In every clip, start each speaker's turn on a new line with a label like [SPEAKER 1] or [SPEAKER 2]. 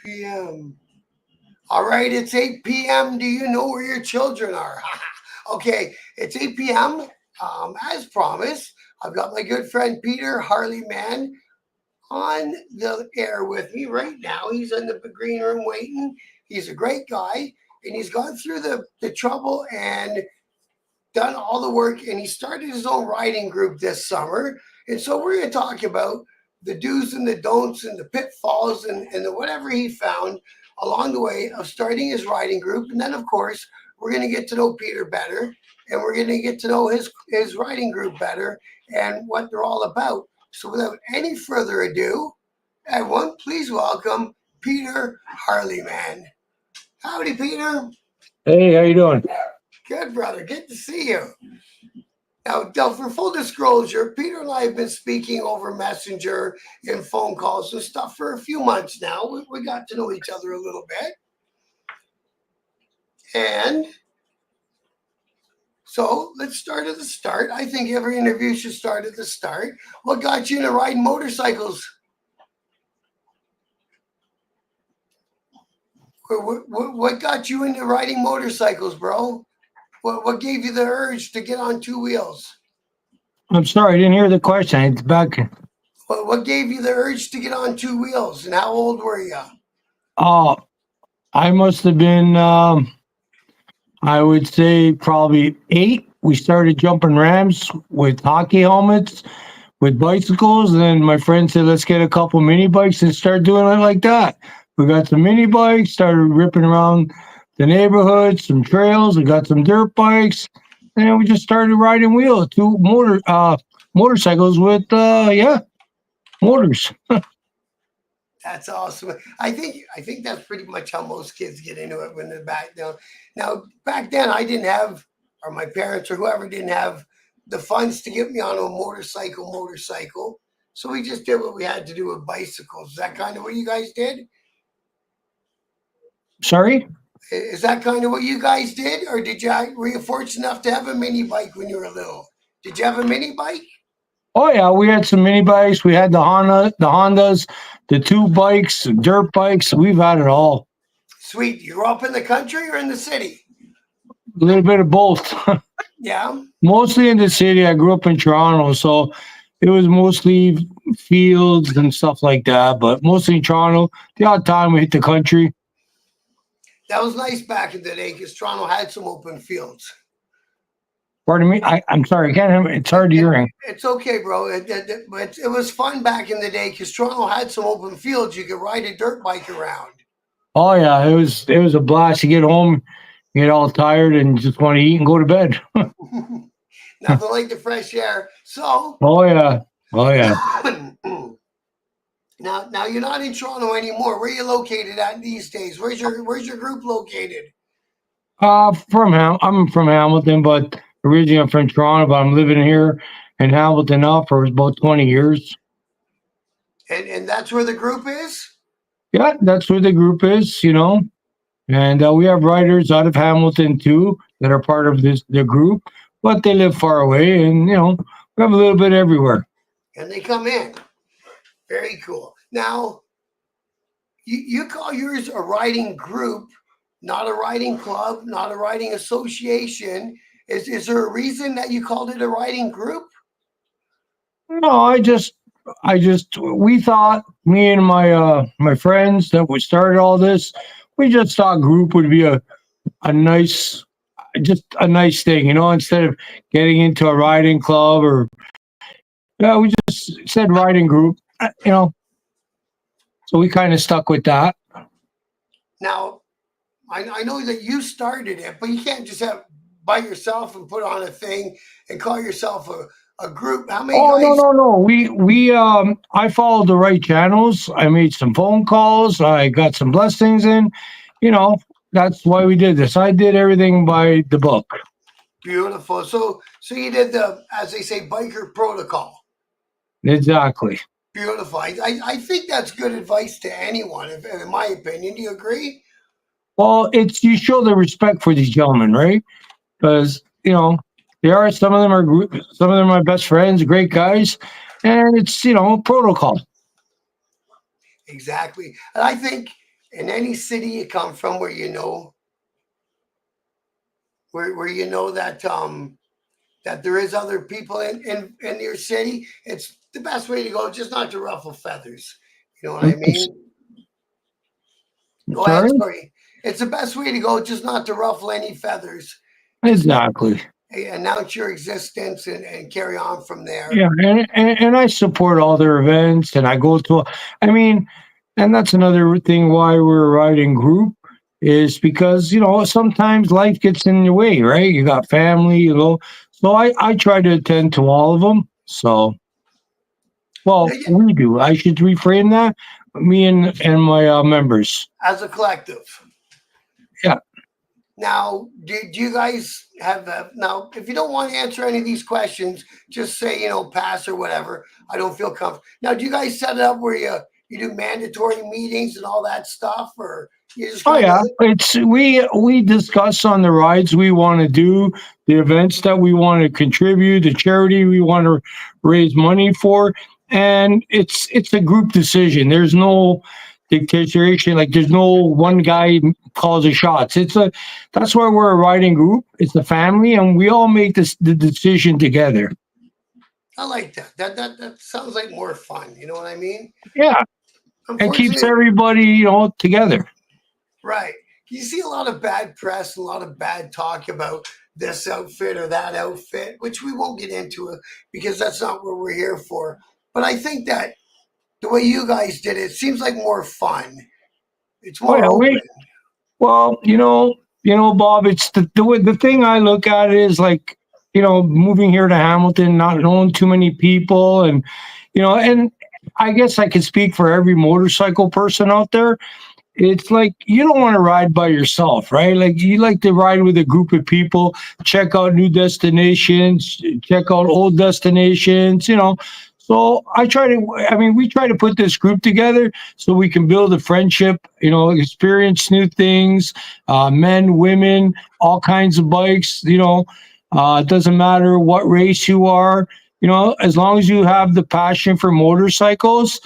[SPEAKER 1] p.m. All right, it's 8 p.m. Do you know where your children are? Okay, it's 8 p.m. As promised, I've got my good friend Peter Harley-Man on the air with me right now. He's in the green room waiting. He's a great guy, and he's gone through the trouble and done all the work, and he started his own riding group this summer. And so we're going to talk about the do's and the don'ts and the pitfalls and the whatever he found along the way of starting his riding group. And then, of course, we're going to get to know Peter better, and we're going to get to know his riding group better and what they're all about. So without any further ado, everyone, please welcome Peter Harley-Man. Howdy, Peter.
[SPEAKER 2] Hey, how you doing?
[SPEAKER 1] Good, brother. Good to see you. Now, for full disclosure, Peter and I have been speaking over Messenger and phone calls and stuff for a few months now. We got to know each other a little bit. And so let's start at the start. I think every interview should start at the start. What got you into riding motorcycles? What got you into riding motorcycles, bro? What gave you the urge to get on two wheels?
[SPEAKER 2] I'm sorry, I didn't hear the question. It's back.
[SPEAKER 1] What gave you the urge to get on two wheels, and how old were you?
[SPEAKER 2] Oh, I must have been, I would say probably 8. We started jumping ramps with hockey helmets, with bicycles, and then my friend said, let's get a couple mini bikes and start doing it like that. We got some mini bikes, started ripping around the neighborhood, some trails. We got some dirt bikes, and then we just started riding motorcycles with motors.
[SPEAKER 1] That's awesome. I think that's pretty much how most kids get into it when they're back down. Now, back then, I didn't have, or my parents or whoever didn't have the funds to get me on a motorcycle. So we just did what we had to do with bicycles. Is that kind of what you guys did?
[SPEAKER 2] Sorry?
[SPEAKER 1] Is that kind of what you guys did, or were you fortunate enough to have a mini bike when you were little? Did you have a mini bike?
[SPEAKER 2] Oh yeah, we had some mini bikes. We had the Hondas, the 2 bikes, dirt bikes. We've had it all.
[SPEAKER 1] Sweet. You grew up in the country or in the city?
[SPEAKER 2] A little bit of both.
[SPEAKER 1] Yeah.
[SPEAKER 2] Mostly in the city. I grew up in Toronto, so it was mostly fields and stuff like that. But mostly in Toronto. The odd time we hit the country.
[SPEAKER 1] That was nice back in the day because Toronto had some open fields.
[SPEAKER 2] Pardon me? I'm sorry. I can't hear. It's hard to hear.
[SPEAKER 1] It's okay, bro. It was fun back in the day because Toronto had some open fields. You could ride a dirt bike around.
[SPEAKER 2] Oh yeah, it was a blast. You get home, you get all tired, and just want to eat and go to bed.
[SPEAKER 1] Nothing like the fresh air. So.
[SPEAKER 2] Oh yeah.
[SPEAKER 1] Now you're not in Toronto anymore. Where are you located at these days? Where's your group located?
[SPEAKER 2] I'm from Hamilton, but originally I'm from Toronto, but I'm living here in Hamilton now for about 20 years.
[SPEAKER 1] And that's where the group is?
[SPEAKER 2] Yeah, that's where the group is, And we have riders out of Hamilton too that are part of the group, but they live far away, and we have a little bit everywhere.
[SPEAKER 1] And they come in. Very cool. Now, you call yours a riding group, not a riding club, not a riding association. Is there a reason that you called it a riding group?
[SPEAKER 2] No, we thought, me and my friends that we started all this, we just thought group would be a nice thing, instead of getting into a riding club we just said riding group, so we kind of stuck with that.
[SPEAKER 1] Now, I know that you started it, but you can't just have by yourself and put on a thing and call yourself a group. How many guys?
[SPEAKER 2] No. I followed the right channels. I made some phone calls. I got some blessings in. That's why we did this. I did everything by the book.
[SPEAKER 1] Beautiful. So you did the, as they say, biker protocol.
[SPEAKER 2] Exactly.
[SPEAKER 1] Beautiful. I think that's good advice to anyone, in my opinion. Do you agree?
[SPEAKER 2] Well, you show the respect for these gentlemen, right? Because, some of them are my best friends, great guys, and it's, protocol.
[SPEAKER 1] Exactly. And I think in any city you come from where where you know that there is other people in your city, it's the best way to go, just not to ruffle feathers. You know what I mean? Go ahead,
[SPEAKER 2] Sorry?
[SPEAKER 1] sorry. It's the best way to go, just not to ruffle any feathers. Just
[SPEAKER 2] Exactly.
[SPEAKER 1] announce your existence and carry on from there.
[SPEAKER 2] Yeah, and I support all their events, and I go to. I mean, and that's another thing why we're a riding group is because sometimes life gets in your way, right? You got family, So I try to attend to all of them. So
[SPEAKER 1] Now,
[SPEAKER 2] well, we do. I should reframe that. Me and my members.
[SPEAKER 1] as a collective.
[SPEAKER 2] Yeah.
[SPEAKER 1] Now, do you guys have now? If you don't want to answer any of these questions, just say pass or whatever. I don't feel comfortable. Now, do you guys set it up where you do mandatory meetings and all that stuff, or you just
[SPEAKER 2] Oh
[SPEAKER 1] kind
[SPEAKER 2] yeah,
[SPEAKER 1] of
[SPEAKER 2] it's we discuss on the rides we want to do, the events that we want to contribute, the charity we want to raise money for, and it's a group decision. There's no dictation, like there's no one guy calls the shots. That's why we're a riding group. It's a family, and we all make the decision together.
[SPEAKER 1] I like that. That sounds like more fun. You know what I mean?
[SPEAKER 2] Yeah, and keeps
[SPEAKER 1] Unfortunately,
[SPEAKER 2] everybody together.
[SPEAKER 1] right. You see a lot of bad press, a lot of bad talk about this outfit or that outfit, which we won't get into it because that's not what we're here for. But I think that the way you guys did it seems like more fun. It's
[SPEAKER 2] Oh
[SPEAKER 1] more
[SPEAKER 2] yeah,
[SPEAKER 1] open.
[SPEAKER 2] well, Bob, it's the thing I look at is like, moving here to Hamilton, not knowing too many people, and I guess I can speak for every motorcycle person out there. It's like you don't want to ride by yourself, right? Like you like to ride with a group of people, check out new destinations, check out old destinations. So we try to put this group together so we can build a friendship, experience new things, men, women, all kinds of bikes. It doesn't matter what race you are, as long as you have the passion for motorcycles,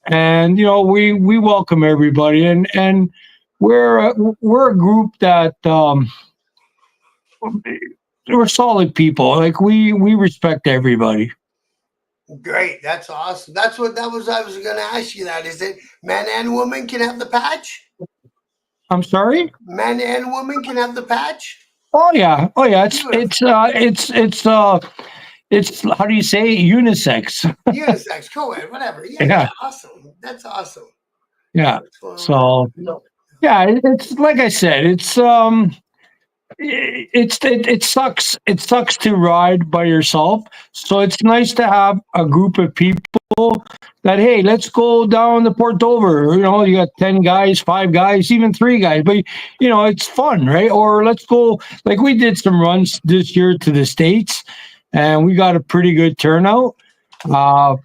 [SPEAKER 2] and we welcome everybody, and we're a group that we're solid people. Like we respect everybody.
[SPEAKER 1] Great. That's awesome. That's what that was. I was going to ask you that. Is it men and women can have the patch?
[SPEAKER 2] I'm sorry.
[SPEAKER 1] Men and women can have the patch?
[SPEAKER 2] Oh yeah, it's
[SPEAKER 1] Beautiful.
[SPEAKER 2] it's it's how do you say it? Unisex.
[SPEAKER 1] Unisex, co-ed, whatever. Yeah, yeah.
[SPEAKER 2] Yeah,
[SPEAKER 1] Awesome. That's awesome.
[SPEAKER 2] yeah.
[SPEAKER 1] What's going on?
[SPEAKER 2] So yeah, it's like I said, it sucks. It sucks to ride by yourself. So it's nice to have a group of people that, hey, let's go down to Port Dover. You got 10 guys, 5 guys, even 3 guys, but it's fun, right? Or let's go, like we did some runs this year to the States, and we got a pretty good turnout. Uh,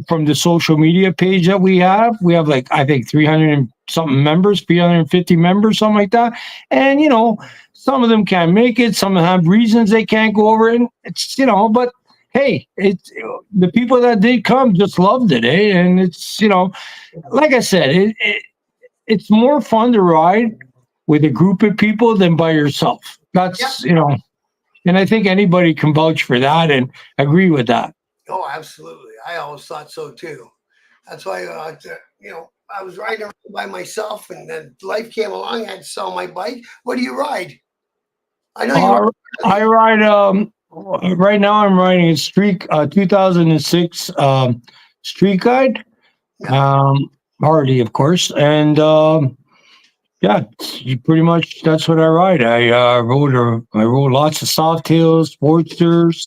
[SPEAKER 2] from the social media page that we have like, I think 300 and something members, 350 members, something like that. And, some of them can't make it. Some have reasons they can't go over it. But hey, it's the people that did come just loved it, eh? And it's, like I said, it's more fun to ride with a group of people than by yourself.
[SPEAKER 1] Yep.
[SPEAKER 2] That's. And I think anybody can vouch for that and agree with that.
[SPEAKER 1] Oh, absolutely. I always thought so too. That's why, I was riding around by myself, and then life came along. I had to sell my bike. What do you ride? I know you ride.
[SPEAKER 2] I ride. Right now I'm riding a street 2006 Street Guide,
[SPEAKER 1] Yeah.
[SPEAKER 2] Harley, of course, and yeah, pretty much that's what I ride. I rode lots of soft tails, Sportsters,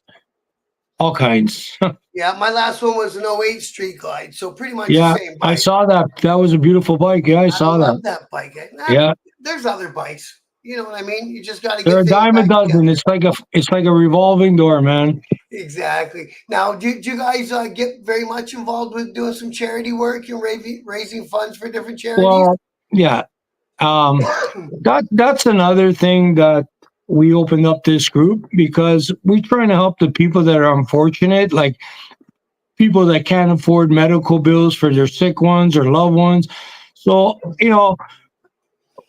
[SPEAKER 2] all kinds.
[SPEAKER 1] Yeah, my last one was an '08 Street Glide, so pretty much the
[SPEAKER 2] Yeah,
[SPEAKER 1] same
[SPEAKER 2] I
[SPEAKER 1] bike.
[SPEAKER 2] saw that. That was a beautiful bike. Yeah, I
[SPEAKER 1] I
[SPEAKER 2] saw that.
[SPEAKER 1] love that bike.
[SPEAKER 2] Yeah,
[SPEAKER 1] There's other bikes. You know what I mean? You just got to
[SPEAKER 2] they're
[SPEAKER 1] get
[SPEAKER 2] a
[SPEAKER 1] things
[SPEAKER 2] dime a
[SPEAKER 1] back
[SPEAKER 2] dozen.
[SPEAKER 1] together.
[SPEAKER 2] It's like a revolving door, man.
[SPEAKER 1] Exactly. Now, do you guys get very much involved with doing some charity work and raising funds for different charities?
[SPEAKER 2] Well, yeah. That's another thing that we opened up this group because we're trying to help the people that are unfortunate, like people that can't afford medical bills for their sick ones or loved ones. So,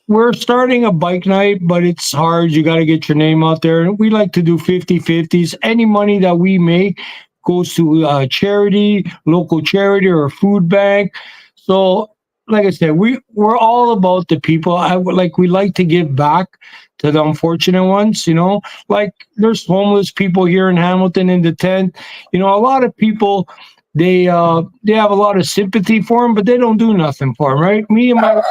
[SPEAKER 2] we're starting a bike night, but it's hard. You got to get your name out there. And we like to do 50-50s. Any money that we make goes to charity, local charity, or a food bank. So, like I said, we're all about the people. We like to give back to the unfortunate ones. Like there's homeless people here in Hamilton in the tent. A lot of people they have a lot of sympathy for them, but they don't do nothing for them, right? Me and my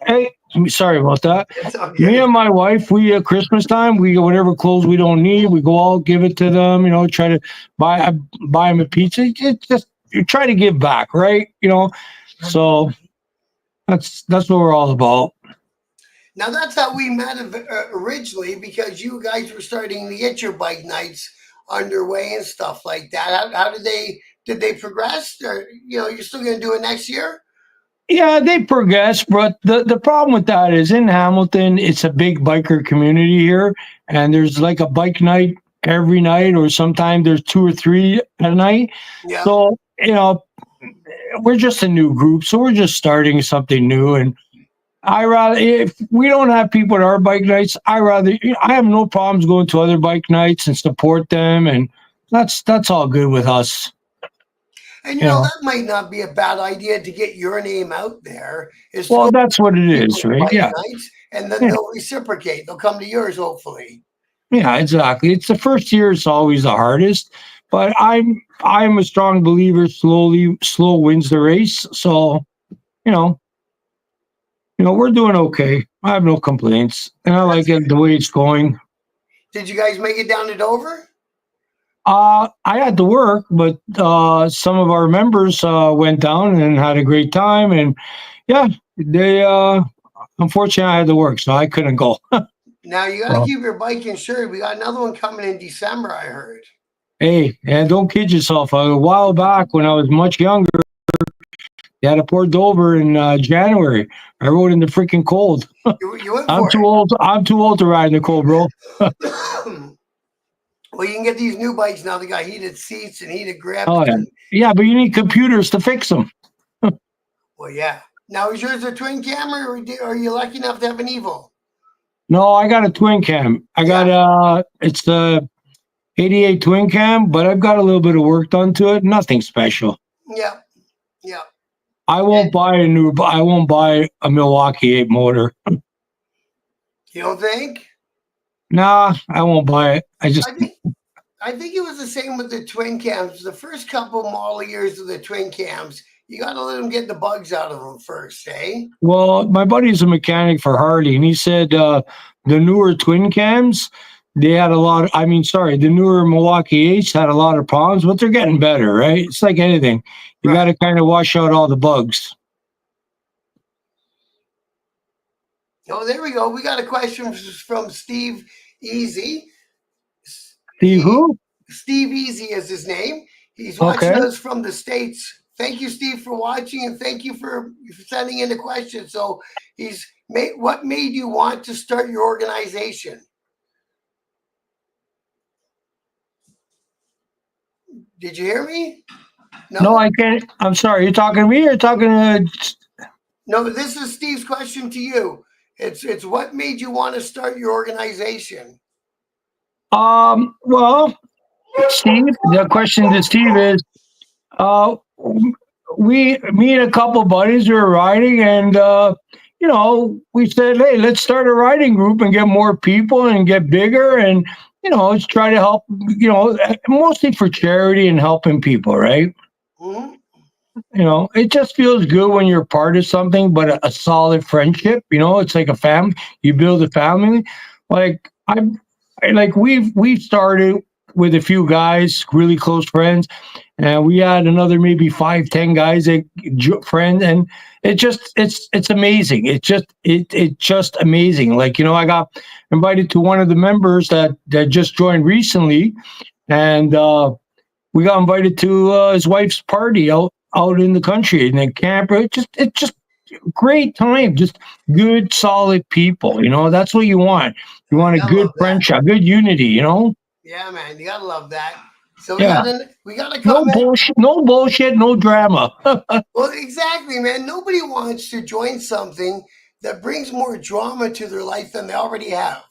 [SPEAKER 2] hey, sorry about that.
[SPEAKER 1] It's
[SPEAKER 2] Me
[SPEAKER 1] okay.
[SPEAKER 2] and my wife, we at Christmas time, we get whatever clothes we don't need, we go all give it to them. Try to buy them a pizza. It's just you try to give back, right? So that's what we're all about.
[SPEAKER 1] Now that's how we met originally because you guys were starting to get your bike nights underway and stuff like that. How did they progress? Or you're still going to do it next year?
[SPEAKER 2] Yeah, they progress, but the problem with that is in Hamilton, it's a big biker community here, and there's like a bike night every night, or sometimes there's two or three a night.
[SPEAKER 1] Yeah.
[SPEAKER 2] So, we're just a new group, so we're just starting something new. And if we don't have people at our bike nights, I have no problems going to other bike nights and support them, and that's all good with us.
[SPEAKER 1] And
[SPEAKER 2] You know,
[SPEAKER 1] that might not be a bad idea to get your name out there. Is to
[SPEAKER 2] well,
[SPEAKER 1] go to
[SPEAKER 2] that's what it is,
[SPEAKER 1] people's
[SPEAKER 2] right?
[SPEAKER 1] bike
[SPEAKER 2] Yeah.
[SPEAKER 1] nights, and then
[SPEAKER 2] Yeah.
[SPEAKER 1] they'll reciprocate. They'll come to yours, hopefully.
[SPEAKER 2] Yeah, exactly. It's the first year; it's always the hardest. But I'm a strong believer. Slow wins the race. So you know, we're doing okay. I have no complaints, and I
[SPEAKER 1] That's
[SPEAKER 2] like it
[SPEAKER 1] good.
[SPEAKER 2] the way it's going.
[SPEAKER 1] Did you guys make it down to Dover?
[SPEAKER 2] I had to work, but some of our members went down and had a great time. And yeah, they unfortunately I had to work, so I couldn't go.
[SPEAKER 1] Now you got to
[SPEAKER 2] So
[SPEAKER 1] keep your bike insured. We got another one coming in December. I heard.
[SPEAKER 2] hey, and don't kid yourself. A while back when I was much younger. They had a poor Dover in January. I rode in the freaking cold.
[SPEAKER 1] You went
[SPEAKER 2] I'm
[SPEAKER 1] for
[SPEAKER 2] too old. I'm too old to ride in the cold, bro.
[SPEAKER 1] it. Well, you can get these new bikes now. They got heated seats and heated grips.
[SPEAKER 2] Oh yeah,
[SPEAKER 1] And
[SPEAKER 2] yeah, but you need computers to fix them.
[SPEAKER 1] well, yeah. Now is yours a twin camera, or are you lucky enough to have an Evo?
[SPEAKER 2] No, I got a twin cam. I got
[SPEAKER 1] Yeah.
[SPEAKER 2] it's the 88 twin cam, but I've got a little bit of work done to it. Nothing special.
[SPEAKER 1] Yeah. Yeah.
[SPEAKER 2] I
[SPEAKER 1] And
[SPEAKER 2] won't buy a new. I won't buy a Milwaukee 8 motor.
[SPEAKER 1] you don't think?
[SPEAKER 2] Nah, I won't buy it. I just
[SPEAKER 1] I think I think it was the same with the twin cams. The first couple model years of the twin cams, you got to let them get the bugs out of them first, eh?
[SPEAKER 2] well, my buddy's a mechanic for Harley, and he said the newer twin cams, they had a lot. I mean, sorry, the newer Milwaukee 8s had a lot of problems, but they're getting better, right? It's like anything. You got
[SPEAKER 1] Right.
[SPEAKER 2] to kind of wash out all the bugs.
[SPEAKER 1] Oh, there we go. We got a question from Steve Easy.
[SPEAKER 2] Steve,
[SPEAKER 1] He
[SPEAKER 2] who?
[SPEAKER 1] Steve Easy is his name. He's watching
[SPEAKER 2] Okay.
[SPEAKER 1] us from the States. Thank you, Steve, for watching, and thank you for sending in the question. So what made you want to start your organization? Did you hear me?
[SPEAKER 2] No,
[SPEAKER 1] No?
[SPEAKER 2] I can't. I'm sorry. You're talking to me or talking to.
[SPEAKER 1] No, this is Steve's question to you. It's what made you want to start your organization?
[SPEAKER 2] Well, Steve, the question to Steve is uh, me and a couple buddies were riding, and we said, hey, let's start a riding group and get more people and get bigger, and let's try to help. Mostly for charity and helping people, right?
[SPEAKER 1] Hmm.
[SPEAKER 2] It just feels good when you're part of something, but a solid friendship. It's like a family. You build a family. Like we've started with a few guys, really close friends, and we had another maybe 5-10 guys that friends, and it's amazing. It's just amazing. Like I got invited to one of the members that just joined recently, and we got invited to his wife's party out in the country in a camper. It's just great time. Just good, solid people. That's what you want. You
[SPEAKER 1] Oh,
[SPEAKER 2] want
[SPEAKER 1] you
[SPEAKER 2] a
[SPEAKER 1] gotta
[SPEAKER 2] good
[SPEAKER 1] love that.
[SPEAKER 2] friendship, good unity.
[SPEAKER 1] Yeah, man, you gotta love that. So
[SPEAKER 2] Yeah.
[SPEAKER 1] we got a
[SPEAKER 2] No
[SPEAKER 1] comment.
[SPEAKER 2] bullshit. No bullshit. No drama.
[SPEAKER 1] Well, exactly, man. Nobody wants to join something that brings more drama to their life than they already have.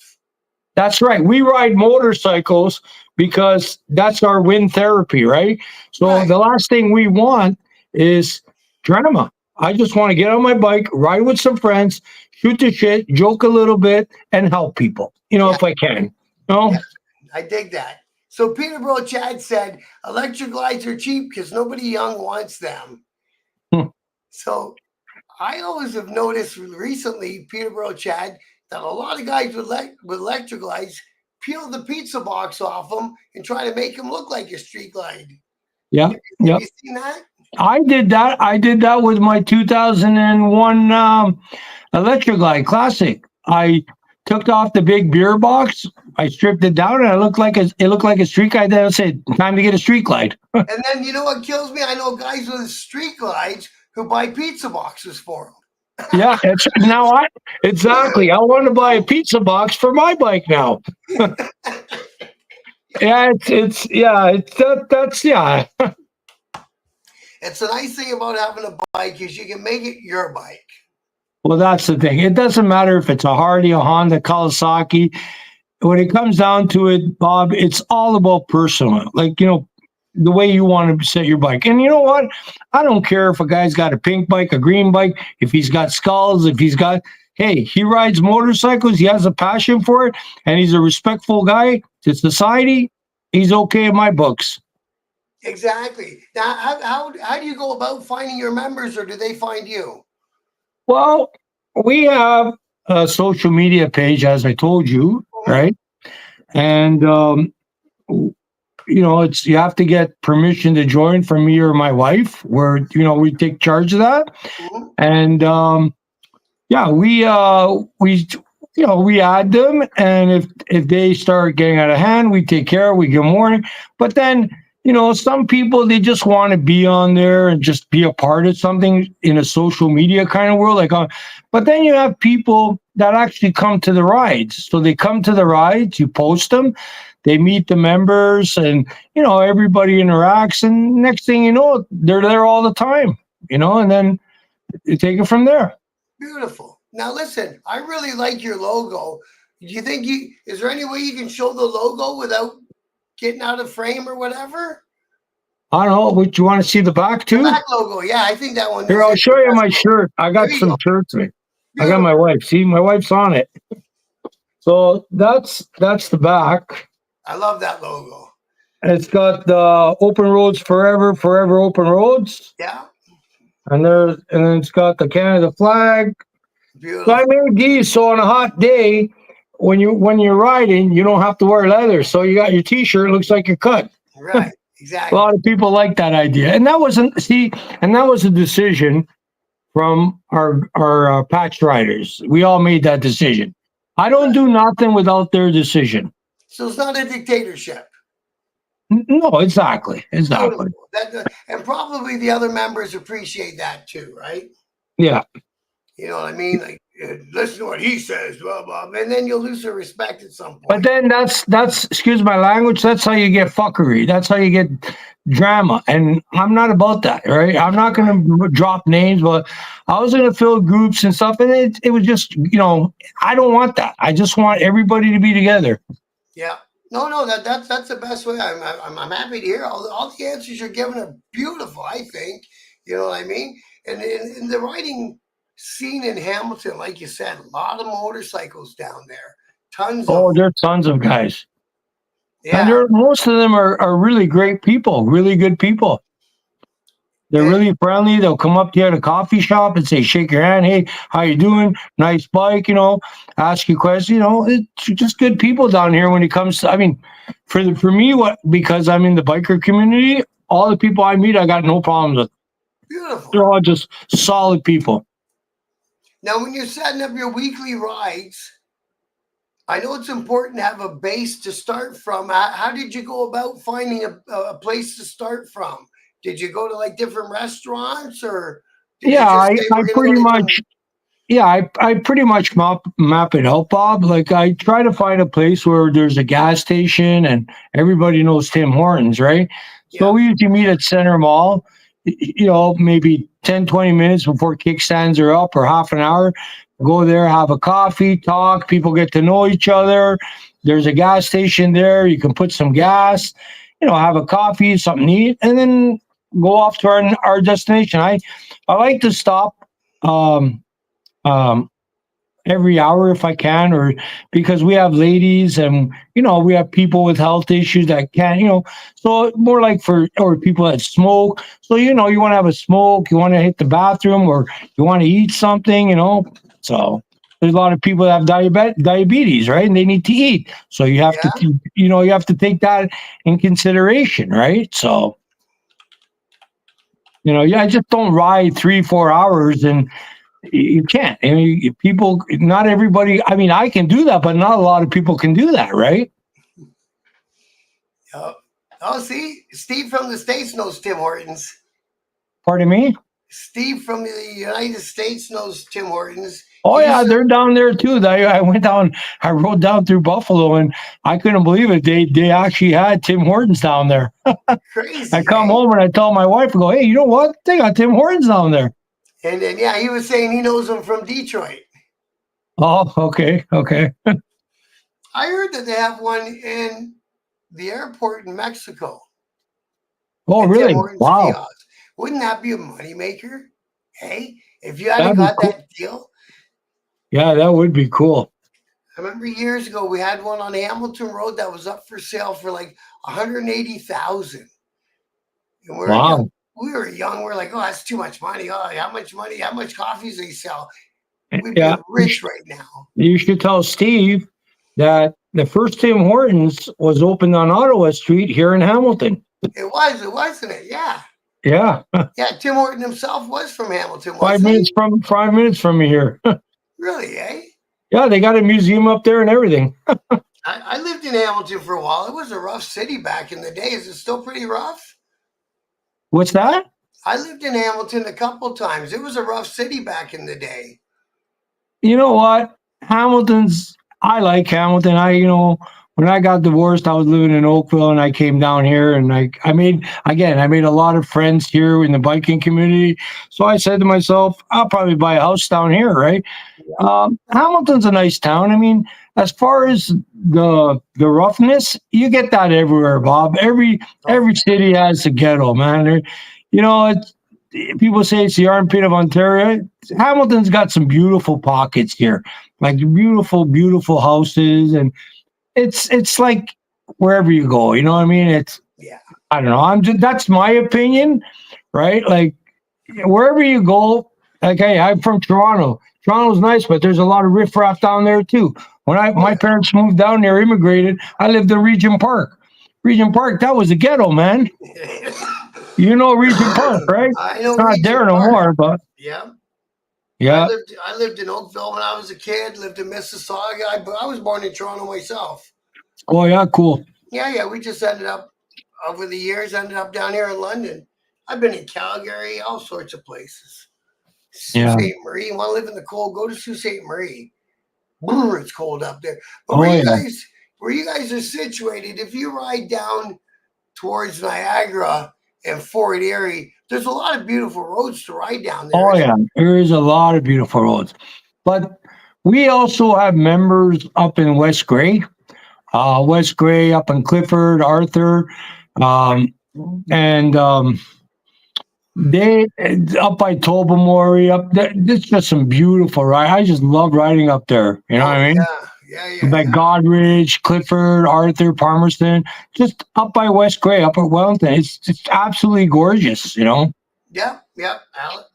[SPEAKER 2] That's right. We ride motorcycles because that's our wind therapy, right? So
[SPEAKER 1] Right.
[SPEAKER 2] the last thing we want is drama. I just want to get on my bike, ride with some friends, shoot the shit, joke a little bit, and help people.
[SPEAKER 1] Yeah.
[SPEAKER 2] If I can.
[SPEAKER 1] Yeah. I dig that. So Peterborough Chad said electric glides are cheap because nobody young wants them.
[SPEAKER 2] Hmm.
[SPEAKER 1] So I always have noticed recently, Peterborough Chad, that a lot of guys with electric glides peel the pizza box off them and try to make them look like a street glide.
[SPEAKER 2] Yeah.
[SPEAKER 1] Have
[SPEAKER 2] Yeah.
[SPEAKER 1] you seen that?
[SPEAKER 2] I did that. I did that with my 2001 Electric Glide Classic. I took off the big beer box. I stripped it down, and it looked like a street glide. Then I said, "Time to get a street glide."
[SPEAKER 1] And then you know what kills me? I know guys with street glides who buy pizza boxes for them.
[SPEAKER 2] Yeah, it's now I exactly. I want to buy a pizza box for my bike now. Yeah, it's yeah, that's yeah.
[SPEAKER 1] It's a nice thing about having a bike is you can make it your bike.
[SPEAKER 2] Well, that's the thing. It doesn't matter if it's a Harley, a Honda, Kawasaki. When it comes down to it, Bob, it's all about personal. Like, the way you want to set your bike. And you know what? I don't care if a guy's got a pink bike, a green bike, if he's got skulls, if he's got, hey, he rides motorcycles, he has a passion for it, and he's a respectful guy to society. He's okay in my books.
[SPEAKER 1] Exactly. Now, how do you go about finding your members, or do they find you?
[SPEAKER 2] Well, we have a social media page, as I told you,
[SPEAKER 1] Mhm,
[SPEAKER 2] right? And it's you have to get permission to join from me or my wife. Where we take charge of that,
[SPEAKER 1] mhm.
[SPEAKER 2] and yeah, we add them, and if they start getting out of hand, we take care. We give warning, but then. Some people they just want to be on there and just be a part of something in a social media kind of world. But then you have people that actually come to the rides. So they come to the rides, you post them, they meet the members, and everybody interacts. And next thing you know, they're there all the time. And then you take it from there.
[SPEAKER 1] Beautiful. Now, listen, I really like your logo. Do you think is there any way you can show the logo without getting out of frame or whatever?
[SPEAKER 2] I don't know. Would you want to see the back
[SPEAKER 1] The
[SPEAKER 2] too?
[SPEAKER 1] back logo, yeah, I think that one
[SPEAKER 2] Here,
[SPEAKER 1] is
[SPEAKER 2] I'll
[SPEAKER 1] the
[SPEAKER 2] show you
[SPEAKER 1] best
[SPEAKER 2] my
[SPEAKER 1] logo.
[SPEAKER 2] shirt. I
[SPEAKER 1] There
[SPEAKER 2] got
[SPEAKER 1] you
[SPEAKER 2] some
[SPEAKER 1] go.
[SPEAKER 2] shirts. I got
[SPEAKER 1] Beautiful.
[SPEAKER 2] my wife. See, my wife's on it. So that's the back.
[SPEAKER 1] I love that logo.
[SPEAKER 2] It's got the open roads forever, forever open roads,
[SPEAKER 1] Yeah,
[SPEAKER 2] and then it's got the Canada flag. So I
[SPEAKER 1] beautiful.
[SPEAKER 2] made these so on a hot day, when you're riding, you don't have to wear leather. So you got your T-shirt, looks like you're cut.
[SPEAKER 1] Right,
[SPEAKER 2] A
[SPEAKER 1] exactly.
[SPEAKER 2] lot of people like that idea, and that was a decision from our patch riders. We all made that decision. I don't
[SPEAKER 1] Right.
[SPEAKER 2] do nothing without their decision.
[SPEAKER 1] So it's not a dictatorship.
[SPEAKER 2] No, exactly.
[SPEAKER 1] Beautiful. And probably the other members appreciate that too, right?
[SPEAKER 2] Yeah.
[SPEAKER 1] You know what I mean? Like, listen to what he says, blah blah, and then you'll lose their respect at some
[SPEAKER 2] But
[SPEAKER 1] point.
[SPEAKER 2] then that's excuse my language. That's how you get fuckery. That's how you get drama. And I'm not about that, right? I'm not going to drop names, but I was going to fill groups and stuff, and it was just I don't want that. I just want everybody to be together.
[SPEAKER 1] Yeah. No, no, that's the best way. I'm happy to hear all the answers you're giving are beautiful. I think you know what I mean. And in the riding scene in Hamilton, like you said, a lot of motorcycles down there, tons of
[SPEAKER 2] Oh,
[SPEAKER 1] them.
[SPEAKER 2] there's tons of guys, and
[SPEAKER 1] Yeah.
[SPEAKER 2] most of them are really great people, really good people. They're
[SPEAKER 1] And
[SPEAKER 2] really friendly. They'll come up to you at a coffee shop and say, shake your hand. Hey, how you doing? Nice bike, ask you questions. It's just good people down here when it comes to, I mean, for me, because I'm in the biker community, all the people I meet, I got no problems with.
[SPEAKER 1] beautiful.
[SPEAKER 2] They're all just solid people.
[SPEAKER 1] Now, when you're setting up your weekly rides, I know it's important to have a base to start from. How did you go about finding a place to start from? Did you go to like different restaurants, or did you
[SPEAKER 2] Yeah,
[SPEAKER 1] just
[SPEAKER 2] I,
[SPEAKER 1] say
[SPEAKER 2] I
[SPEAKER 1] we're going to go
[SPEAKER 2] pretty
[SPEAKER 1] to
[SPEAKER 2] much, Yeah, I pretty much map it out, Bob. Like I try to find a place where there's a gas station and everybody knows Tim Hortons, right? So
[SPEAKER 1] Yeah,
[SPEAKER 2] we usually meet at Center Mall, maybe 10, 20 minutes before kickstands are up or half an hour. Go there, have a coffee, talk, people get to know each other. There's a gas station there. You can put some gas, have a coffee, something to eat, and then go off to our destination. I like to stop. Um, every hour if I can, or because we have ladies and we have people with health issues that can't, so more like or people that smoke. So you want to have a smoke, you want to hit the bathroom, or you want to eat something, So there's a lot of people that have diabetes, right? And they need to eat. So you have to,
[SPEAKER 1] yeah,
[SPEAKER 2] you have to take that in consideration, right? So yeah, I just don't ride 3-4 hours and you can't. I mean, people, not everybody. I mean, I can do that, but not a lot of people can do that, right?
[SPEAKER 1] yeah. Oh, see, Steve from the States knows Tim Hortons.
[SPEAKER 2] Pardon me?
[SPEAKER 1] Steve from the United States knows Tim Hortons.
[SPEAKER 2] Oh
[SPEAKER 1] He
[SPEAKER 2] yeah,
[SPEAKER 1] used to.
[SPEAKER 2] they're down there too. I went down. I rode down through Buffalo, and I couldn't believe it. They actually had Tim Hortons down there. I
[SPEAKER 1] Crazy,
[SPEAKER 2] come
[SPEAKER 1] eh?
[SPEAKER 2] home and I tell my wife, I go, hey, you know what? They got Tim Hortons down there.
[SPEAKER 1] And then, yeah, he was saying he knows him from Detroit.
[SPEAKER 2] Oh, okay, okay.
[SPEAKER 1] I heard that they have one in the airport in Mexico,
[SPEAKER 2] Oh,
[SPEAKER 1] a Tim
[SPEAKER 2] really?
[SPEAKER 1] Hortons
[SPEAKER 2] Wow,
[SPEAKER 1] kiosk. Wouldn't that be a moneymaker? Hey, if you hadn't
[SPEAKER 2] that'd be
[SPEAKER 1] got
[SPEAKER 2] cool.
[SPEAKER 1] that deal.
[SPEAKER 2] Yeah, that would be cool.
[SPEAKER 1] I remember years ago we had one on Hamilton Road that was up for sale for like 180,000. And
[SPEAKER 2] Wow.
[SPEAKER 1] we were young. We're like, oh, that's too much money. Oh, how much money? How much coffees they sell? We'd be
[SPEAKER 2] Yeah,
[SPEAKER 1] rich right now.
[SPEAKER 2] you should tell Steve that the first Tim Hortons was opened on Ottawa Street here in Hamilton.
[SPEAKER 1] It wasn't it? Yeah.
[SPEAKER 2] Yeah,
[SPEAKER 1] Yeah, Tim Horton himself was from Hamilton,
[SPEAKER 2] five
[SPEAKER 1] wasn't
[SPEAKER 2] minutes
[SPEAKER 1] he?
[SPEAKER 2] from 5 minutes from me here.
[SPEAKER 1] Really, eh?
[SPEAKER 2] Yeah, they got a museum up there and everything.
[SPEAKER 1] I lived in Hamilton for a while. It was a rough city back in the day. Is it still pretty rough?
[SPEAKER 2] What's that?
[SPEAKER 1] I lived in Hamilton a couple times. It was a rough city back in the day.
[SPEAKER 2] You know what? I like Hamilton. When I got divorced, I was living in Oakville and I came down here and I made a lot of friends here in the biking community. So I said to myself, I'll probably buy a house down here, right? Hamilton's a nice town. I mean, as far as the roughness, you get that everywhere, Bob.
[SPEAKER 1] Oh,
[SPEAKER 2] Every city has a ghetto, man. It's people say it's the armpit of Ontario. Hamilton's got some beautiful pockets here, like beautiful, beautiful houses, and it's like wherever you go. You know what I mean?
[SPEAKER 1] yeah.
[SPEAKER 2] I don't know. That's my opinion, right? Like wherever you go. Like hey, I'm from Toronto. Toronto's nice, but there's a lot of riffraff down there too. When
[SPEAKER 1] Oh,
[SPEAKER 2] my parents moved down there, immigrated, I lived in Regent Park. Regent Park, that was a ghetto, man.
[SPEAKER 1] yeah.
[SPEAKER 2] You know Regent Park, right?
[SPEAKER 1] I
[SPEAKER 2] It's
[SPEAKER 1] know
[SPEAKER 2] not there
[SPEAKER 1] Regent
[SPEAKER 2] no
[SPEAKER 1] Park.
[SPEAKER 2] more, but
[SPEAKER 1] Yeah.
[SPEAKER 2] yeah.
[SPEAKER 1] I lived in Oakville when I was a kid, lived in Mississauga. I was born in Toronto myself.
[SPEAKER 2] Oh yeah, cool.
[SPEAKER 1] Yeah. We just ended up over the years, ended up down here in London. I've been in Calgary, all sorts of places. Sault
[SPEAKER 2] Yeah.
[SPEAKER 1] Ste. Marie. You want to live in the cold? Go to Sault Ste. Marie. Brr, it's cold up there. But
[SPEAKER 2] Oh yeah.
[SPEAKER 1] where you guys are situated, if you ride down towards Niagara and Fort Erie, there's a lot of beautiful roads to ride down there,
[SPEAKER 2] Oh
[SPEAKER 1] isn't
[SPEAKER 2] yeah. There is a lot of beautiful roads. But we also have members up in West Gray. West Gray up in Clifford, Arthur. Um, and they up by Tobermory up there. It's just some beautiful ride. I just love riding up there. You know what
[SPEAKER 1] Oh
[SPEAKER 2] I mean? Like
[SPEAKER 1] yeah.
[SPEAKER 2] Godridge, Clifford, Arthur, Palmerston, just up by West Gray, up at Wellington. It's just absolutely gorgeous,
[SPEAKER 1] Yep.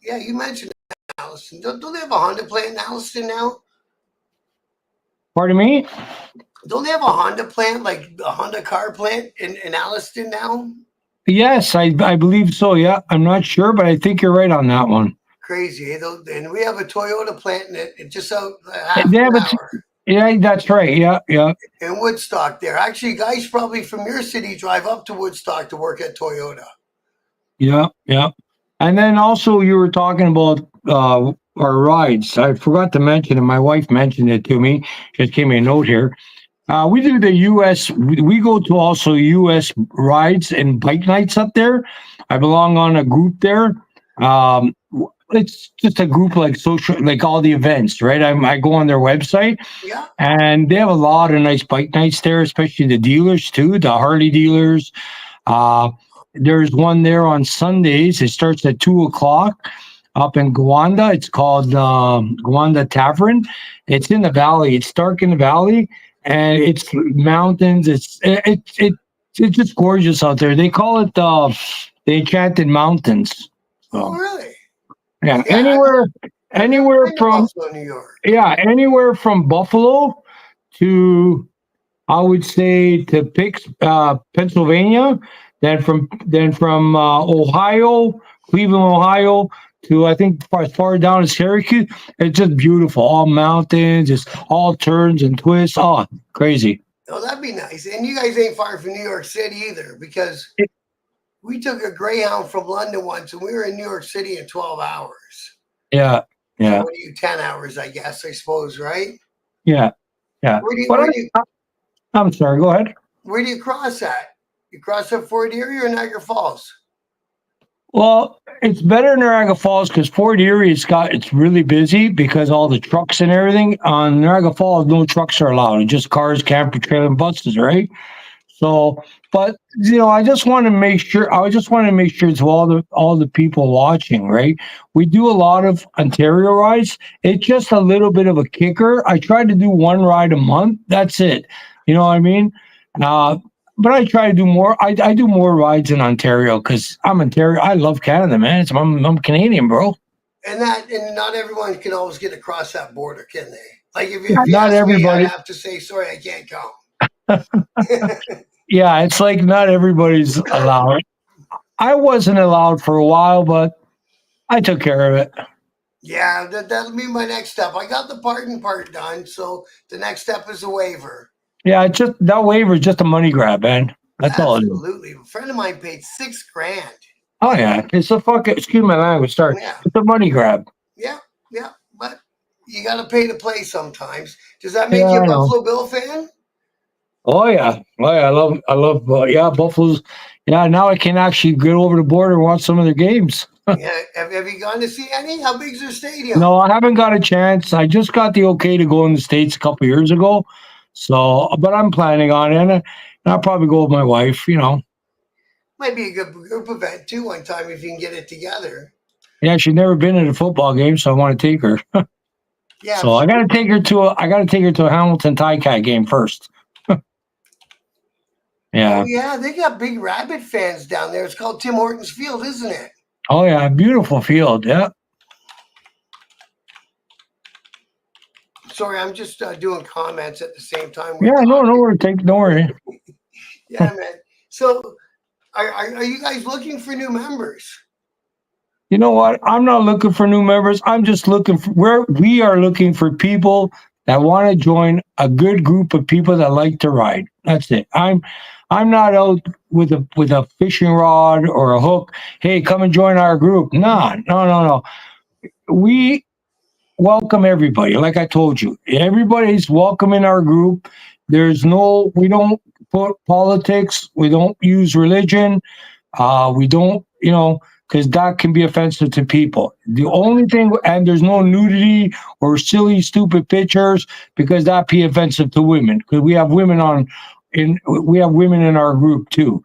[SPEAKER 1] Yeah, you mentioned Allison. Don't they have a Honda plant in Alliston now?
[SPEAKER 2] Pardon me?
[SPEAKER 1] Don't they have a Honda plant, like a Honda car plant in Alliston now?
[SPEAKER 2] Yes, I believe so. Yeah, I'm not sure, but I think you're right on that one.
[SPEAKER 1] Crazy, eh? And we have a Toyota plant in it just out half
[SPEAKER 2] They
[SPEAKER 1] an
[SPEAKER 2] have a
[SPEAKER 1] hour
[SPEAKER 2] yeah, that's right. Yeah.
[SPEAKER 1] in Woodstock there. Actually, guys probably from your city drive up to Woodstock to work at Toyota.
[SPEAKER 2] Yeah. And then also you were talking about our rides. I forgot to mention it. My wife mentioned it to me. Just gave me a note here. We do the U.S. We go to also U.S. rides and bike nights up there. I belong on a group there. It's just a group like social, like all the events, right? I go on their website,
[SPEAKER 1] Yeah.
[SPEAKER 2] and they have a lot of nice bike nights there, especially the dealers too, the Harley dealers. Uh, there's one there on Sundays. It starts at 2 o'clock up in Gowanda. It's called Gowanda Tavern. It's in the valley. It's dark in the valley, and it's mountains. It's just gorgeous out there. They call it the Enchanted Mountains.
[SPEAKER 1] Oh,
[SPEAKER 2] So
[SPEAKER 1] really?
[SPEAKER 2] yeah,
[SPEAKER 1] Yeah, I've never
[SPEAKER 2] anywhere
[SPEAKER 1] been to
[SPEAKER 2] from
[SPEAKER 1] Buffalo, New York.
[SPEAKER 2] anywhere from Buffalo to, I would say, to Pennsylvania, then from Ohio, Cleveland, Ohio, to I think as far down as Syracuse. It's just beautiful, all mountains, it's all turns and twists. Oh, crazy!
[SPEAKER 1] Oh, that'd be nice. And you guys ain't far from New York City either, because we took a Greyhound from London once, and we were in New York City in 12 hours.
[SPEAKER 2] Yeah,
[SPEAKER 1] So
[SPEAKER 2] yeah,
[SPEAKER 1] what are you, 10 hours, I guess, I suppose, right?
[SPEAKER 2] yeah, yeah.
[SPEAKER 1] Where do you
[SPEAKER 2] But
[SPEAKER 1] where do you
[SPEAKER 2] I'm sorry. Go ahead.
[SPEAKER 1] where do you cross at? You cross at Fort Erie or Niagara Falls?
[SPEAKER 2] Well, it's better in Niagara Falls because Fort Erie it's really busy because all the trucks and everything. On Niagara Falls, no trucks are allowed. It's just cars, camper trailer, and buses, right? So, but I just want to make sure. I just want to make sure to all the people watching, right? We do a lot of Ontario rides. It's just a little bit of a kicker. I try to do one ride a month. That's it. You know what I mean? Uh, but I try to do more. I do more rides in Ontario because I'm Ontario. I love Canada, man. I'm Canadian, bro.
[SPEAKER 1] And not everyone can always get across that border, can they? Like if you
[SPEAKER 2] Not
[SPEAKER 1] ask me, I'd
[SPEAKER 2] everybody.
[SPEAKER 1] have to say sorry, I can't come.
[SPEAKER 2] Yeah, it's like not everybody's allowed. I wasn't allowed for a while, but I took care of it.
[SPEAKER 1] Yeah, that'll be my next step. I got the pardon part done, so the next step is a waiver.
[SPEAKER 2] Yeah, it's just that waiver is just a money grab, man. That's all it is.
[SPEAKER 1] Absolutely. A friend of mine paid 6 grand.
[SPEAKER 2] Oh yeah, it's a fucking. Excuse my language. Sorry,
[SPEAKER 1] Yeah,
[SPEAKER 2] it's a money grab.
[SPEAKER 1] yeah, yeah. But you got to pay to play sometimes. Does that
[SPEAKER 2] Yeah,
[SPEAKER 1] make you a
[SPEAKER 2] I know.
[SPEAKER 1] Buffalo Bill fan?
[SPEAKER 2] Oh yeah, oh yeah. I love. Yeah, Buffalo's. Yeah, now I can actually get over the border and watch some of their games.
[SPEAKER 1] Yeah. Have you gone to see any? How big's their stadium?
[SPEAKER 2] No, I haven't got a chance. I just got the okay to go in the States a couple years ago. So, but I'm planning on it. And I'll probably go with my wife.
[SPEAKER 1] Might be a good group event too. One time if you can get it together.
[SPEAKER 2] Yeah, she's never been at a football game, so I want to take her.
[SPEAKER 1] Yeah.
[SPEAKER 2] So I got to take her to a Hamilton Ticats game first.
[SPEAKER 1] Oh
[SPEAKER 2] Yeah.
[SPEAKER 1] yeah, they got big Rabbit fans down there. It's called Tim Hortons Field, isn't it?
[SPEAKER 2] Oh yeah, beautiful field. Yeah.
[SPEAKER 1] Sorry, I'm just doing comments at the same time we're
[SPEAKER 2] Yeah. No, no
[SPEAKER 1] talking.
[SPEAKER 2] worry. No worry.
[SPEAKER 1] Yeah, man. So, are you guys looking for new members?
[SPEAKER 2] You know what? I'm not looking for new members. I'm just looking for where we are looking for people that want to join a good group of people that like to ride. That's it. I'm not out with a fishing rod or a hook. Hey, come and join our group. No, no, no, no. We welcome everybody. Like I told you, everybody's welcome in our group. We don't put politics. We don't use religion. We don't, because that can be offensive to people. The only thing, and there's no nudity or silly, stupid pictures because that be offensive to women. Because we have women in our group too,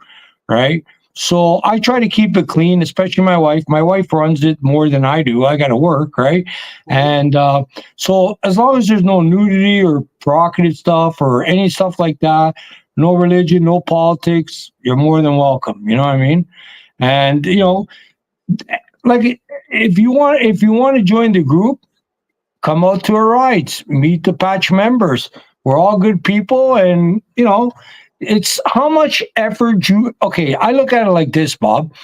[SPEAKER 2] right? So I try to keep it clean, especially my wife. My wife runs it more than I do. I got to work, right? And so as long as there's no nudity or provocative stuff or any stuff like that, no religion, no politics, you're more than welcome. You know what I mean? And like if you want to join the group, come out to our rides, meet the patch members. We're all good people, and it's how much effort you. Okay, I look at it like this, Bob.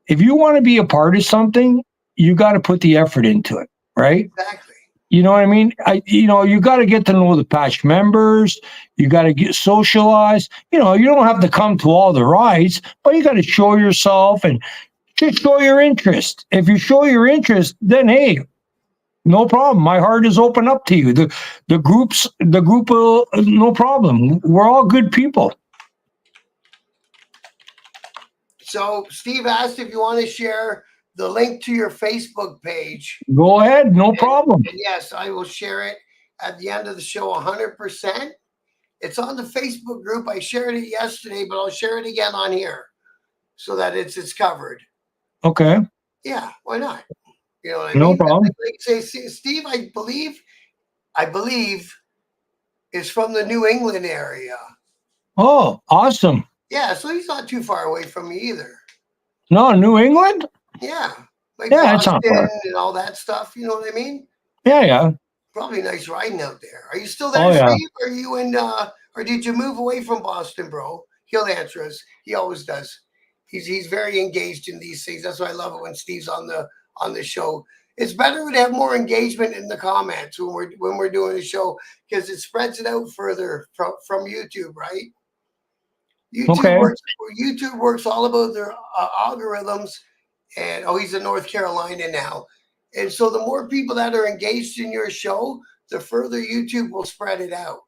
[SPEAKER 2] If you want to be a part of something, you got to put the effort into it, right?
[SPEAKER 1] Exactly.
[SPEAKER 2] You know what I mean? You got to get to know the patch members. You got to get socialized. You don't have to come to all the rides, but you got to show yourself and just show your interest. If you show your interest, then hey, No problem. My heart is open up to you. The group, no problem. We're all good people.
[SPEAKER 1] So Steve asked if you want to share the link to your Facebook page.
[SPEAKER 2] Go ahead, no problem.
[SPEAKER 1] And yes, I will share it at the end of the show 100%. It's on the Facebook group. I shared it yesterday, but I'll share it again on here so that it's covered.
[SPEAKER 2] Okay,
[SPEAKER 1] Yeah, why not? You know what I
[SPEAKER 2] no
[SPEAKER 1] mean?
[SPEAKER 2] problem.
[SPEAKER 1] Like say, Steve, I believe is from the New England area.
[SPEAKER 2] Oh, awesome.
[SPEAKER 1] Yeah, so he's not too far away from me either.
[SPEAKER 2] No, New England?
[SPEAKER 1] Yeah, like
[SPEAKER 2] Yeah, it's not
[SPEAKER 1] Boston
[SPEAKER 2] far.
[SPEAKER 1] and all that stuff. You know what I mean?
[SPEAKER 2] Yeah, yeah.
[SPEAKER 1] Probably nice riding out there. Are you still
[SPEAKER 2] Oh,
[SPEAKER 1] there,
[SPEAKER 2] yeah.
[SPEAKER 1] Steve? Are you in? Or did you move away from Boston, bro? He'll answer us. He always does. He's very engaged in these things. That's why I love it when Steve's on the show. It's better to have more engagement in the comments when we're doing the show because it spreads it out further from YouTube, right? YouTube
[SPEAKER 2] Okay.
[SPEAKER 1] works. YouTube works all about their algorithms, and oh, he's in North Carolina now, and so the more people that are engaged in your show, the further YouTube will spread it out,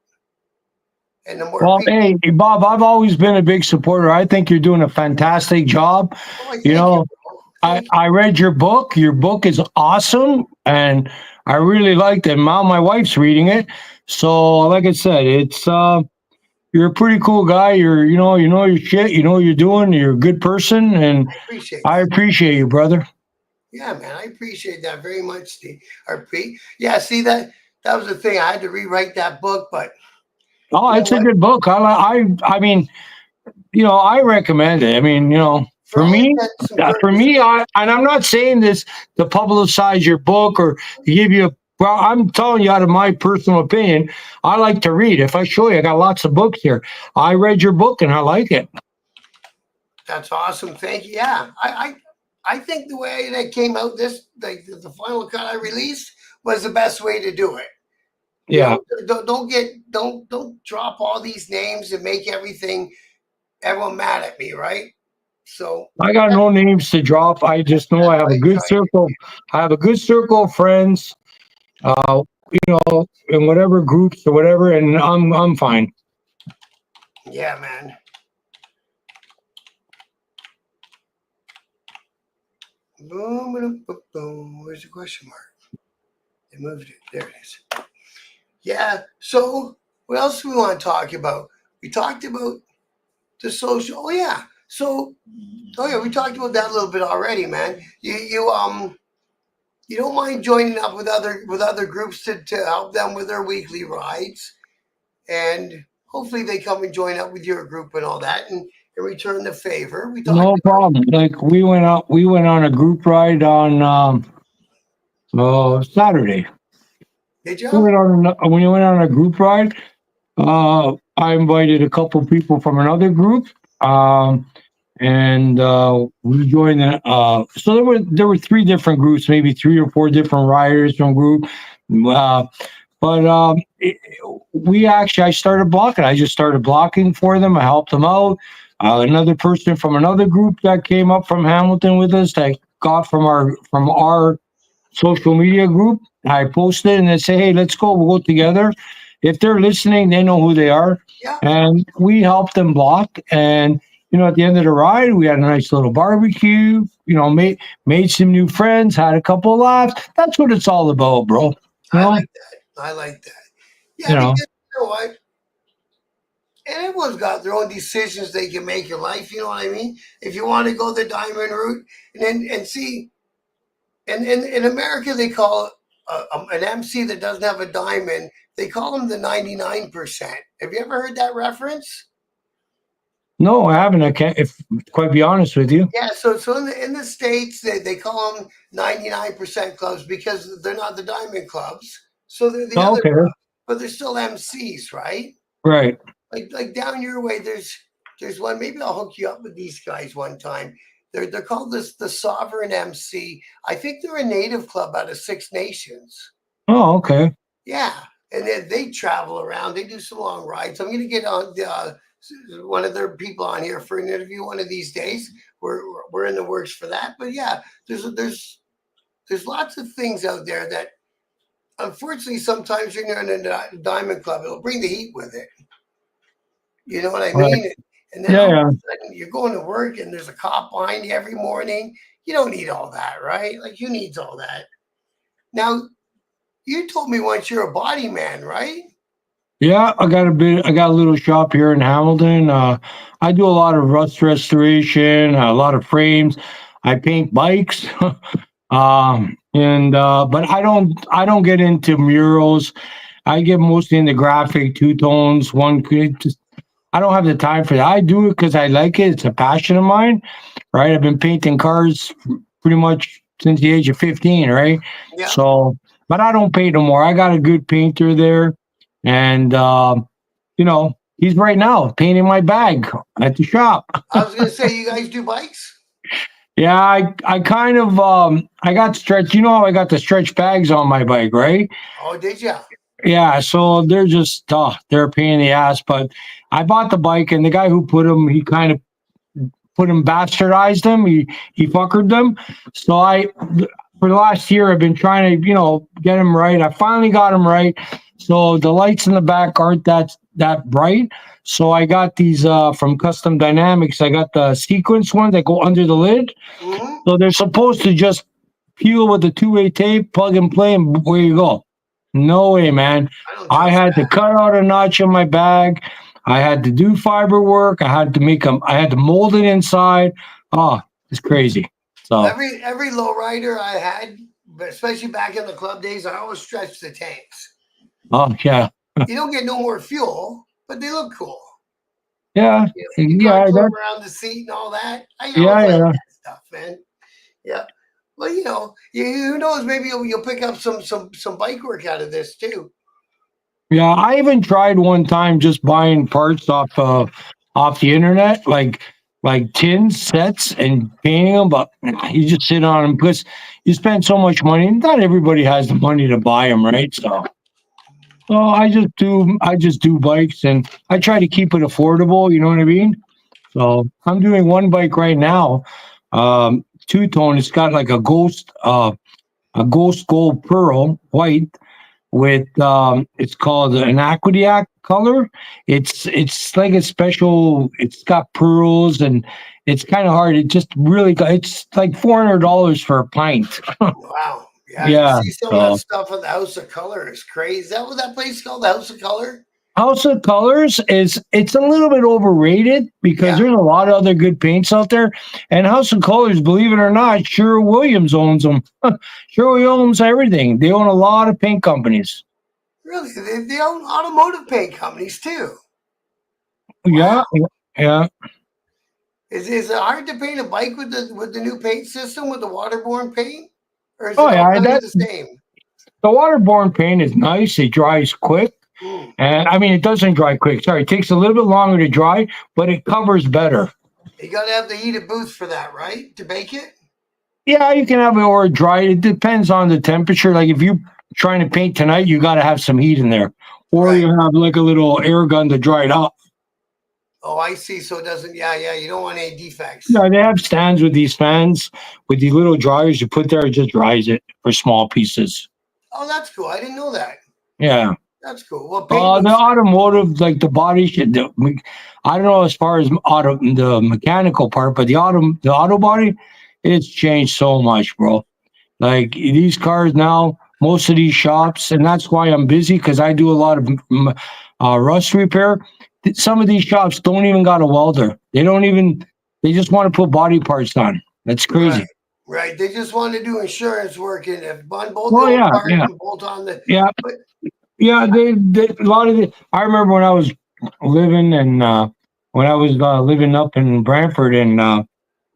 [SPEAKER 1] and the more
[SPEAKER 2] Well,
[SPEAKER 1] people.
[SPEAKER 2] hey, Bob, I've always been a big supporter. I think you're doing a fantastic job.
[SPEAKER 1] Oh, I
[SPEAKER 2] You
[SPEAKER 1] thank you,
[SPEAKER 2] know,
[SPEAKER 1] bro.
[SPEAKER 2] I,
[SPEAKER 1] Thank you.
[SPEAKER 2] I read your book. Your book is awesome, and I really liked it. Now my wife's reading it. So, like I said, it's you're a pretty cool guy. You know your shit. You know what you're doing. You're a good person, and
[SPEAKER 1] I appreciate
[SPEAKER 2] I
[SPEAKER 1] that.
[SPEAKER 2] appreciate you, brother.
[SPEAKER 1] Yeah, man, I appreciate that very much, Steve or Pete. Yeah, see that was the thing. I had to rewrite that book, but
[SPEAKER 2] Oh,
[SPEAKER 1] you know
[SPEAKER 2] it's a
[SPEAKER 1] what?
[SPEAKER 2] good book. I mean, I recommend it. I mean,
[SPEAKER 1] For all intents and
[SPEAKER 2] for
[SPEAKER 1] purposes,
[SPEAKER 2] me, and I'm not saying this to publicize your book or to give you well, I'm telling you out of my personal opinion, I like to read. If I show you, I got lots of books here. I read your book and I like it.
[SPEAKER 1] that's awesome. Thank you. Yeah, I think the way that came out, this like the final cut I released was the best way to do it. You
[SPEAKER 2] Yeah.
[SPEAKER 1] know, don't drop all these names and make everyone mad at me, right? So
[SPEAKER 2] I got no names to drop. I just know I
[SPEAKER 1] that's
[SPEAKER 2] have
[SPEAKER 1] why
[SPEAKER 2] a
[SPEAKER 1] I
[SPEAKER 2] good
[SPEAKER 1] tried.
[SPEAKER 2] circle. I have a good circle of friends, in whatever groups or whatever, and I'm fine.
[SPEAKER 1] Yeah, man. Boom, boom, boom, boom. Where's the question mark? They moved it. There it is. Yeah. So what else do we want to talk about? We talked about the social. Oh yeah. So oh yeah, we talked about that a little bit already, man. You don't mind joining up with other groups to help them with their weekly rides, and hopefully they come and join up with your group and all that, and return the favor. We talked
[SPEAKER 2] No
[SPEAKER 1] about.
[SPEAKER 2] problem. Like we went on a group ride on Saturday.
[SPEAKER 1] Did you?
[SPEAKER 2] We went on a group ride. I invited a couple people from another group, and we joined. So there were three different groups, maybe three or four different riders from group. Uh, but we actually, I started blocking. I just started blocking for them. I helped them out. Another person from another group that came up from Hamilton with us that got from our social media group. I posted and they say, "Hey, let's go. We'll go together." If they're listening, they know who they are,
[SPEAKER 1] Yeah.
[SPEAKER 2] and we helped them block. And at the end of the ride, we had a nice little barbecue. Made some new friends, had a couple of laughs. That's what it's all about, bro. You
[SPEAKER 1] I
[SPEAKER 2] know,
[SPEAKER 1] like that. I like that.
[SPEAKER 2] you
[SPEAKER 1] Yeah, because
[SPEAKER 2] know.
[SPEAKER 1] you know what? And everyone's got their own decisions they can make in life. You know what I mean? If you want to go the diamond route, and see, and in America they call an MC that doesn't have a diamond. They call them the 99%. Have you ever heard that reference?
[SPEAKER 2] No, I haven't. I can't. If quite be honest with you.
[SPEAKER 1] Yeah. So in the states they call them 99% clubs because they're not the diamond clubs. So they're the other
[SPEAKER 2] Okay.
[SPEAKER 1] clubs, but they're still MCs, right?
[SPEAKER 2] Right.
[SPEAKER 1] Like down your way, there's one. Maybe I'll hook you up with these guys one time. They're called the Sovereign MC. I think they're a native club out of Six Nations.
[SPEAKER 2] Oh, okay.
[SPEAKER 1] Yeah, and then they travel around. They do some long rides. I'm going to get on one of their people on here for an interview one of these days. We're in the works for that. But yeah, there's lots of things out there that unfortunately, sometimes when you're in a diamond club, it'll bring the heat with it. You know what I
[SPEAKER 2] Right.
[SPEAKER 1] mean? And then
[SPEAKER 2] Yeah,
[SPEAKER 1] all of
[SPEAKER 2] yeah.
[SPEAKER 1] a sudden, you're going to work and there's a cop behind you every morning. You don't need all that, right? Like, who needs all that? Now, you told me once you're a body man, right?
[SPEAKER 2] Yeah, I got a little shop here in Hamilton. I do a lot of rust restoration, a lot of frames. I paint bikes. And but I don't get into murals. I get mostly into graphic, two tones, one just I don't have the time for that. I do it because I like it. It's a passion of mine, right? I've been painting cars pretty much since the age of 15, right?
[SPEAKER 1] Yeah.
[SPEAKER 2] So, but I don't paint no more. I got a good painter there, and he's right now painting my bag at the shop.
[SPEAKER 1] I was going to say, you guys do bikes?
[SPEAKER 2] Yeah, I kind of I got stretch. You know how I got the stretch bags on my bike, right?
[SPEAKER 1] Oh, did you?
[SPEAKER 2] Yeah, so they're just they're a pain in the ass. But I bought the bike, and the guy who put them, he kind of put him bastardized them. He fuckered them. So for the last year I've been trying to get him right. I finally got him right. So the lights in the back aren't that bright. So I got these from Custom Dynamics. I got the sequence ones that go under the lid.
[SPEAKER 1] Mm-hmm.
[SPEAKER 2] So they're supposed to just peel with the two-way tape, plug and play, and where you go. No way, man.
[SPEAKER 1] I don't
[SPEAKER 2] I
[SPEAKER 1] trust
[SPEAKER 2] had to
[SPEAKER 1] that.
[SPEAKER 2] cut out a notch in my bag. I had to do fiber work. I had to make them. I had to mold it inside. Oh, it's crazy.
[SPEAKER 1] Well,
[SPEAKER 2] So,
[SPEAKER 1] every low rider I had, but especially back in the club days, I always stretched the tanks.
[SPEAKER 2] oh yeah,
[SPEAKER 1] You don't get no more fuel, but they look cool.
[SPEAKER 2] yeah,
[SPEAKER 1] You
[SPEAKER 2] yeah,
[SPEAKER 1] contour
[SPEAKER 2] that,
[SPEAKER 1] around the seat and all that. I always
[SPEAKER 2] yeah,
[SPEAKER 1] like
[SPEAKER 2] yeah,
[SPEAKER 1] that stuff, man. Yeah. Well, who knows? Maybe you'll pick up some bike work out of this too.
[SPEAKER 2] yeah. I even tried one time just buying parts off the internet, like tins sets and painting them, but you just sit on them because you spend so much money. Not everybody has the money to buy them, right? So I just do bikes, and I try to keep it affordable. You know what I mean? So I'm doing one bike right now, two tone. It's got like a ghost gold pearl white with it's called an aquadiac color. It's like a special. It's got pearls and it's kind of hard. It just really it's like $400 for a pint.
[SPEAKER 1] Wow. Yeah, you
[SPEAKER 2] Yeah.
[SPEAKER 1] see some of that
[SPEAKER 2] So
[SPEAKER 1] stuff at the House of Color is crazy. Is that what that place called? The House of Color?
[SPEAKER 2] House of Colors it's a little bit overrated because
[SPEAKER 1] Yeah.
[SPEAKER 2] there's a lot of other good paints out there. And House of Colors, believe it or not, Sherwin Williams owns them. Sherwin owns everything. They own a lot of paint companies.
[SPEAKER 1] Really? They own automotive paint companies too.
[SPEAKER 2] Yeah,
[SPEAKER 1] Wow.
[SPEAKER 2] yeah.
[SPEAKER 1] Is it hard to paint a bike with the new paint system with the waterborne paint? Or is
[SPEAKER 2] Oh
[SPEAKER 1] it all
[SPEAKER 2] yeah,
[SPEAKER 1] kind of
[SPEAKER 2] that
[SPEAKER 1] the same?
[SPEAKER 2] the waterborne paint is nice. It dries quick.
[SPEAKER 1] Hmm.
[SPEAKER 2] And I mean it doesn't dry quick. Sorry, it takes a little bit longer to dry, but it covers better.
[SPEAKER 1] You got to have the heated booth for that, right? To bake it?
[SPEAKER 2] Yeah, you can have it or dry. It depends on the temperature. Like if you're trying to paint tonight, you got to have some heat in there, or
[SPEAKER 1] Right.
[SPEAKER 2] you have like a little air gun to dry it up.
[SPEAKER 1] Oh, I see. So it doesn't, yeah, yeah. You don't want any defects.
[SPEAKER 2] Yeah, they have stands with these fans with these little dryers you put there. It just dries it for small pieces.
[SPEAKER 1] Oh, that's cool. I didn't know that.
[SPEAKER 2] Yeah.
[SPEAKER 1] That's cool. Well, paint
[SPEAKER 2] The
[SPEAKER 1] looks,
[SPEAKER 2] automotive, like the body shit. I don't know as far as the mechanical part, but the auto body, it's changed so much, bro. Like these cars now, most of these shops, and that's why I'm busy because I do a lot of rust repair. Some of these shops don't even got a welder. They don't even. They just want to put body parts on. That's
[SPEAKER 1] right,
[SPEAKER 2] crazy.
[SPEAKER 1] right. They just want to do insurance work and unbolt the
[SPEAKER 2] Well,
[SPEAKER 1] old
[SPEAKER 2] yeah,
[SPEAKER 1] part
[SPEAKER 2] yeah,
[SPEAKER 1] and bolt on the.
[SPEAKER 2] yeah,
[SPEAKER 1] But
[SPEAKER 2] yeah. They a lot of the. I remember when I was living and when I was living up in Brantford and I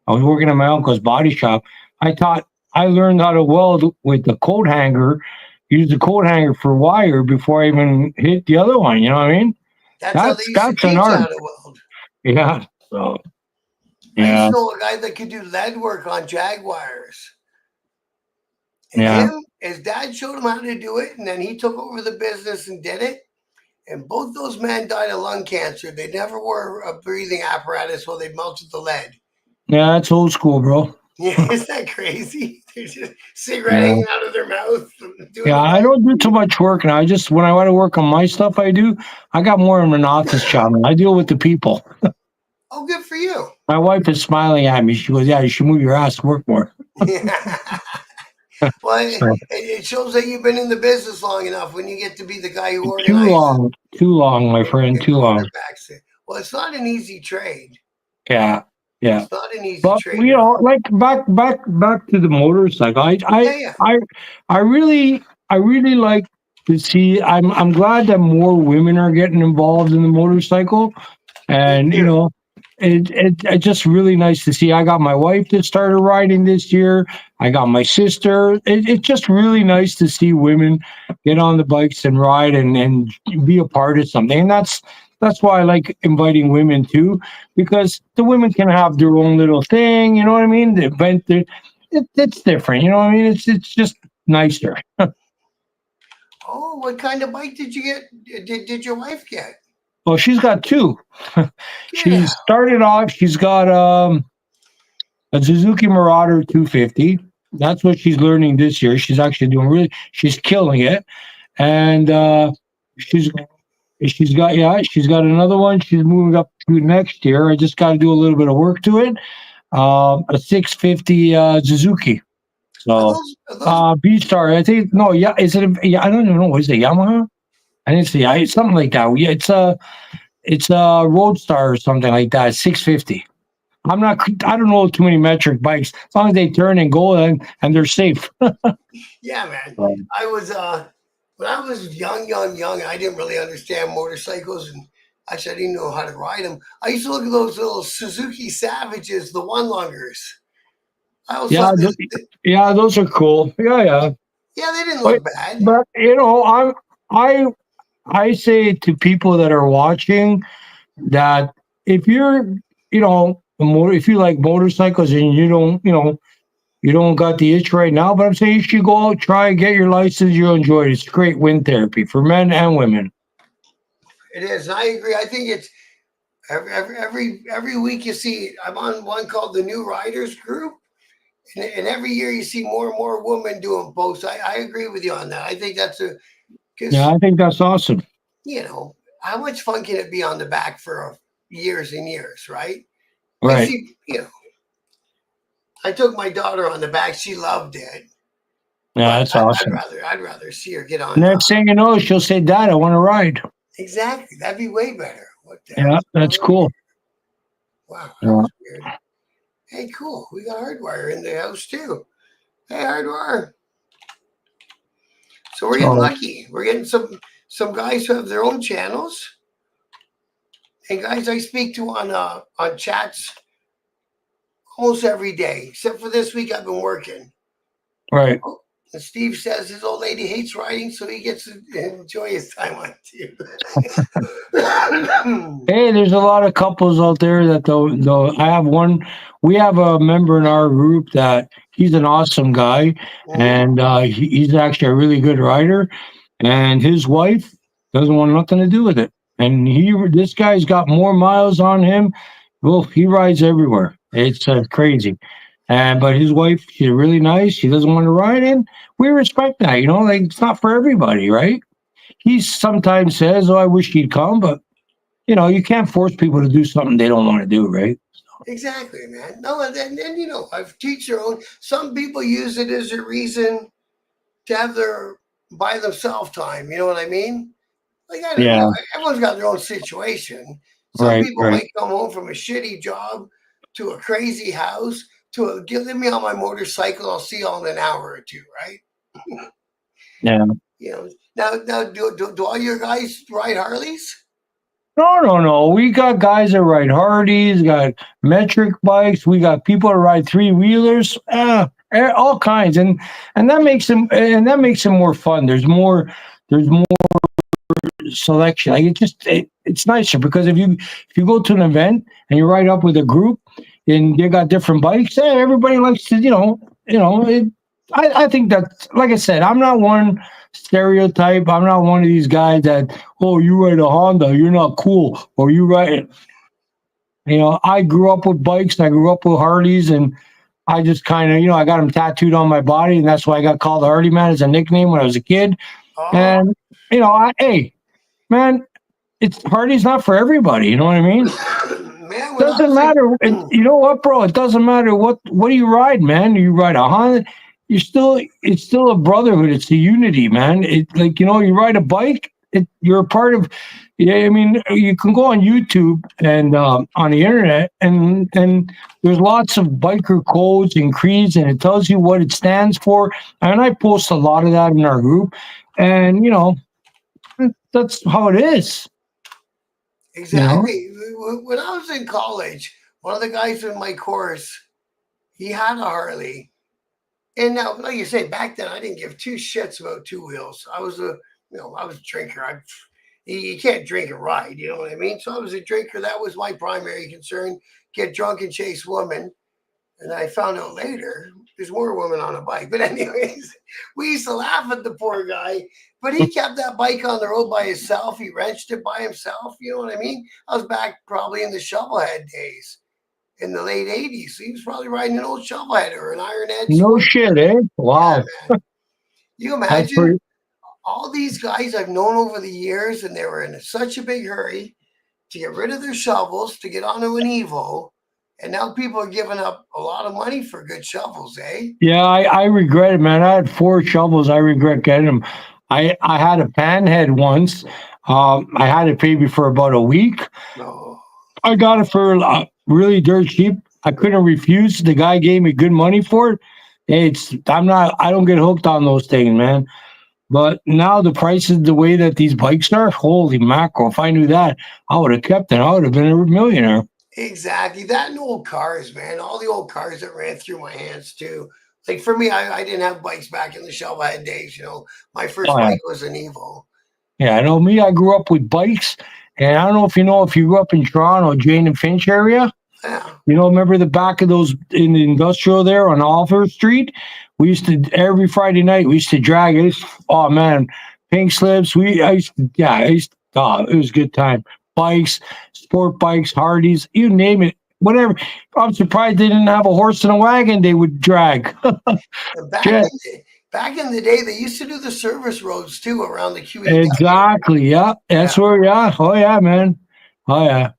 [SPEAKER 2] was working at my uncle's body shop. I learned how to weld with the coat hanger, use the coat hanger for wire before I even hit the other one. You know what I mean?
[SPEAKER 1] that's how they
[SPEAKER 2] That's
[SPEAKER 1] used to
[SPEAKER 2] that's an
[SPEAKER 1] teach you
[SPEAKER 2] art.
[SPEAKER 1] how to weld.
[SPEAKER 2] Yeah. So
[SPEAKER 1] I used
[SPEAKER 2] yeah,
[SPEAKER 1] to know a guy that could do lead work on Jaguars. And
[SPEAKER 2] yeah,
[SPEAKER 1] his dad showed him how to do it, and then he took over the business and did it. And both those men died of lung cancer. They never wore a breathing apparatus while they melted the lead.
[SPEAKER 2] yeah. That's old school, bro.
[SPEAKER 1] Yeah, is that crazy? There's just cigarette
[SPEAKER 2] Yeah.
[SPEAKER 1] hanging out of their mouth, doing
[SPEAKER 2] Yeah,
[SPEAKER 1] the
[SPEAKER 2] I
[SPEAKER 1] bike.
[SPEAKER 2] don't do too much work now. I just when I want to work on my stuff, I do. I got more of an office job. I deal with the people.
[SPEAKER 1] Oh, good for you.
[SPEAKER 2] My wife is smiling at me. She goes, "Yeah, you should move your ass, work more."
[SPEAKER 1] Well,
[SPEAKER 2] So
[SPEAKER 1] it shows that you've been in the business long enough when you get to be the guy who organizes
[SPEAKER 2] too long, my friend,
[SPEAKER 1] and
[SPEAKER 2] too long.
[SPEAKER 1] quarterbacks it. Well, it's not an easy trade.
[SPEAKER 2] Yeah, yeah.
[SPEAKER 1] It's not an easy
[SPEAKER 2] But
[SPEAKER 1] trade
[SPEAKER 2] you
[SPEAKER 1] at
[SPEAKER 2] know,
[SPEAKER 1] all.
[SPEAKER 2] like back to the motorcycle.
[SPEAKER 1] Yeah, yeah.
[SPEAKER 2] I really like to see. I'm glad that more women are getting involved in the motorcycle,
[SPEAKER 1] Me
[SPEAKER 2] and you
[SPEAKER 1] too.
[SPEAKER 2] know, it's just really nice to see. I got my wife that started riding this year. I got my sister. It's just really nice to see women get on the bikes and ride and be a part of something. And that's why I like inviting women too, because the women can have their own little thing. You know what I mean? The event, it's different. You know what I mean? It's just nicer.
[SPEAKER 1] Oh, what kind of bike did you get? Did your wife get?
[SPEAKER 2] Well, she's got two. She
[SPEAKER 1] Yeah.
[SPEAKER 2] started off. She's got a Suzuki Marauder 250. That's what she's learning this year. She's actually doing really. She's killing it, and she's she's got another one. She's moving up to next year. I just got to do a little bit of work to it. A 650 Suzuki. So
[SPEAKER 1] Are those
[SPEAKER 2] B Star. I think no. Yeah, is it? Yeah, I don't even know. Is it Yamaha? I didn't see. It's something like that. Yeah, it's a Roadstar or something like that. 650. I don't know too many metric bikes. As long as they turn and go and they're safe.
[SPEAKER 1] Yeah, man.
[SPEAKER 2] Um,
[SPEAKER 1] I was when I was young, I didn't really understand motorcycles, and actually I didn't know how to ride them. I used to look at those little Suzuki Savages, the one longers. I always
[SPEAKER 2] yeah,
[SPEAKER 1] thought
[SPEAKER 2] yeah, those are cool. Yeah, yeah.
[SPEAKER 1] yeah, they didn't
[SPEAKER 2] But
[SPEAKER 1] look bad.
[SPEAKER 2] but you know, I I say to people that are watching that if you're if you like motorcycles and you don't got the itch right now, but I'm saying you should go out, try, get your license. You'll enjoy it. It's great wind therapy for men and women.
[SPEAKER 1] It is. And I agree. I think it's every week you see. I'm on one called the New Riders Group, and every year you see more and more women doing posts. I agree with you on that. I think that's a
[SPEAKER 2] Yeah,
[SPEAKER 1] because
[SPEAKER 2] I think that's awesome.
[SPEAKER 1] how much fun can it be on the back for years and years, right? I
[SPEAKER 2] Right.
[SPEAKER 1] see. I took my daughter on the back. She loved it,
[SPEAKER 2] Yeah,
[SPEAKER 1] but
[SPEAKER 2] that's awesome.
[SPEAKER 1] I'd rather see her get on
[SPEAKER 2] Next
[SPEAKER 1] top.
[SPEAKER 2] thing you know, she'll say, "Dad, I want to ride."
[SPEAKER 1] Exactly. That'd be way better. What the
[SPEAKER 2] Yeah,
[SPEAKER 1] hell's
[SPEAKER 2] that's
[SPEAKER 1] going on here?
[SPEAKER 2] cool.
[SPEAKER 1] Wow, that
[SPEAKER 2] Yeah.
[SPEAKER 1] was weird. Hey, cool. We got Hardwire in the house too. Hey, Hardwire. So we're getting
[SPEAKER 2] So
[SPEAKER 1] lucky. We're getting some guys who have their own channels, and guys I speak to on chats almost every day. Except for this week, I've been working.
[SPEAKER 2] right.
[SPEAKER 1] Oh, and Steve says his old lady hates riding, so he gets to enjoy his time on too.
[SPEAKER 2] Hey, there's a lot of couples out there that though I have one. We have a member in our group that he's an awesome guy,
[SPEAKER 1] Mhm.
[SPEAKER 2] and he's actually a really good rider. And his wife doesn't want nothing to do with it. And this guy's got more miles on him. Well, he rides everywhere. It's crazy. And but his wife, she's really nice. She doesn't want to ride in. We respect that. Like it's not for everybody, right? He sometimes says, "Oh, I wish he'd come," but you can't force people to do something they don't want to do, right?
[SPEAKER 1] Exactly, man. No, and I've teach their own. Some people use it as a reason to have their by themselves time. You know what I mean? Like I don't
[SPEAKER 2] Yeah,
[SPEAKER 1] know. Everyone's got their own situation. Some
[SPEAKER 2] right,
[SPEAKER 1] people
[SPEAKER 2] right.
[SPEAKER 1] might come home from a shitty job to a crazy house to give me on my motorcycle. I'll see you in an hour or two, right?
[SPEAKER 2] Yeah.
[SPEAKER 1] Now do all your guys ride Harleys?
[SPEAKER 2] No, no, no. We got guys that ride Harleys, got metric bikes. We got people that ride three wheelers, all kinds, and that makes them more fun. There's more selection. Like it's nicer because if you go to an event and you ride up with a group and they got different bikes, everybody likes to It, I think that, like I said, I'm not one stereotype. I'm not one of these guys that, oh, you ride a Honda, you're not cool, or you ride. I grew up with bikes. I grew up with Harleys, and I just kind of, I got them tattooed on my body, and that's why I got called Harley-Man as a nickname when I was a kid.
[SPEAKER 1] Oh,
[SPEAKER 2] And hey, man, it's Harley's not for everybody. You know what I mean?
[SPEAKER 1] man, when I
[SPEAKER 2] Doesn't
[SPEAKER 1] was
[SPEAKER 2] matter. You know what, bro? It doesn't matter what do you ride, man. You ride a Honda. It's still a brotherhood. It's a unity, man. It like you ride a bike. You're a part of. Yeah, I mean, you can go on YouTube and on the internet, and there's lots of biker codes and creeds, and it tells you what it stands for. And I post a lot of that in our group, and that's how it is. You know.
[SPEAKER 1] exactly when I was in college, one of the guys in my course, he had a Harley. And now, like you say, back then I didn't give two shits about two wheels. I was a drinker. You can't drink and ride, you know what I mean? So I was a drinker. That was my primary concern: get drunk and chase women. And I found out later there's more women on a bike. But anyways, we used to laugh at the poor guy. But he kept that bike on the road by himself. He wrenched it by himself. You know what I mean? I was back probably in the shovelhead days in the late 80s. So he was probably riding an old shovelhead or an iron edge.
[SPEAKER 2] No shit, eh?
[SPEAKER 1] Yeah,
[SPEAKER 2] Wow.
[SPEAKER 1] man. You
[SPEAKER 2] That's
[SPEAKER 1] imagine
[SPEAKER 2] pretty.
[SPEAKER 1] all these guys I've known over the years, and they were in such a big hurry to get rid of their shovels to get onto an Evo. And now people are giving up a lot of money for good shovels, eh?
[SPEAKER 2] Yeah, I regret it, man. I had 4 shovels. I regret getting them. I had a panhead once. I had it maybe for about a week.
[SPEAKER 1] No.
[SPEAKER 2] I got it for really dirt cheap. I couldn't refuse. The guy gave me good money for it. I don't get hooked on those things, man. But now the prices, the way that these bikes are, holy mackerel! If I knew that, I would have kept it. I would have been a millionaire.
[SPEAKER 1] Exactly. That and old cars, man. All the old cars that ran through my hands too. Like for me, I didn't have bikes back in the shovelhead days. My first
[SPEAKER 2] Oh yeah,
[SPEAKER 1] bike was an Evo.
[SPEAKER 2] yeah. I know me. I grew up with bikes, and I don't know if you grew up in Toronto, Jane and Finch area.
[SPEAKER 1] Yeah.
[SPEAKER 2] Remember the back of those in the industrial there on Oliver Street? We used to every Friday night. We used to drag it. Oh man, pink slips. It was a good time. Bikes, sport bikes, Harleys, you name it, whatever. I'm surprised they didn't have a horse and a wagon they would drag.
[SPEAKER 1] Back in
[SPEAKER 2] Shit.
[SPEAKER 1] back in the day, they used to do the service roads too around the QEW.
[SPEAKER 2] Exactly. Yeah,
[SPEAKER 1] Yeah.
[SPEAKER 2] that's where. Yeah. Oh yeah, man. Oh yeah.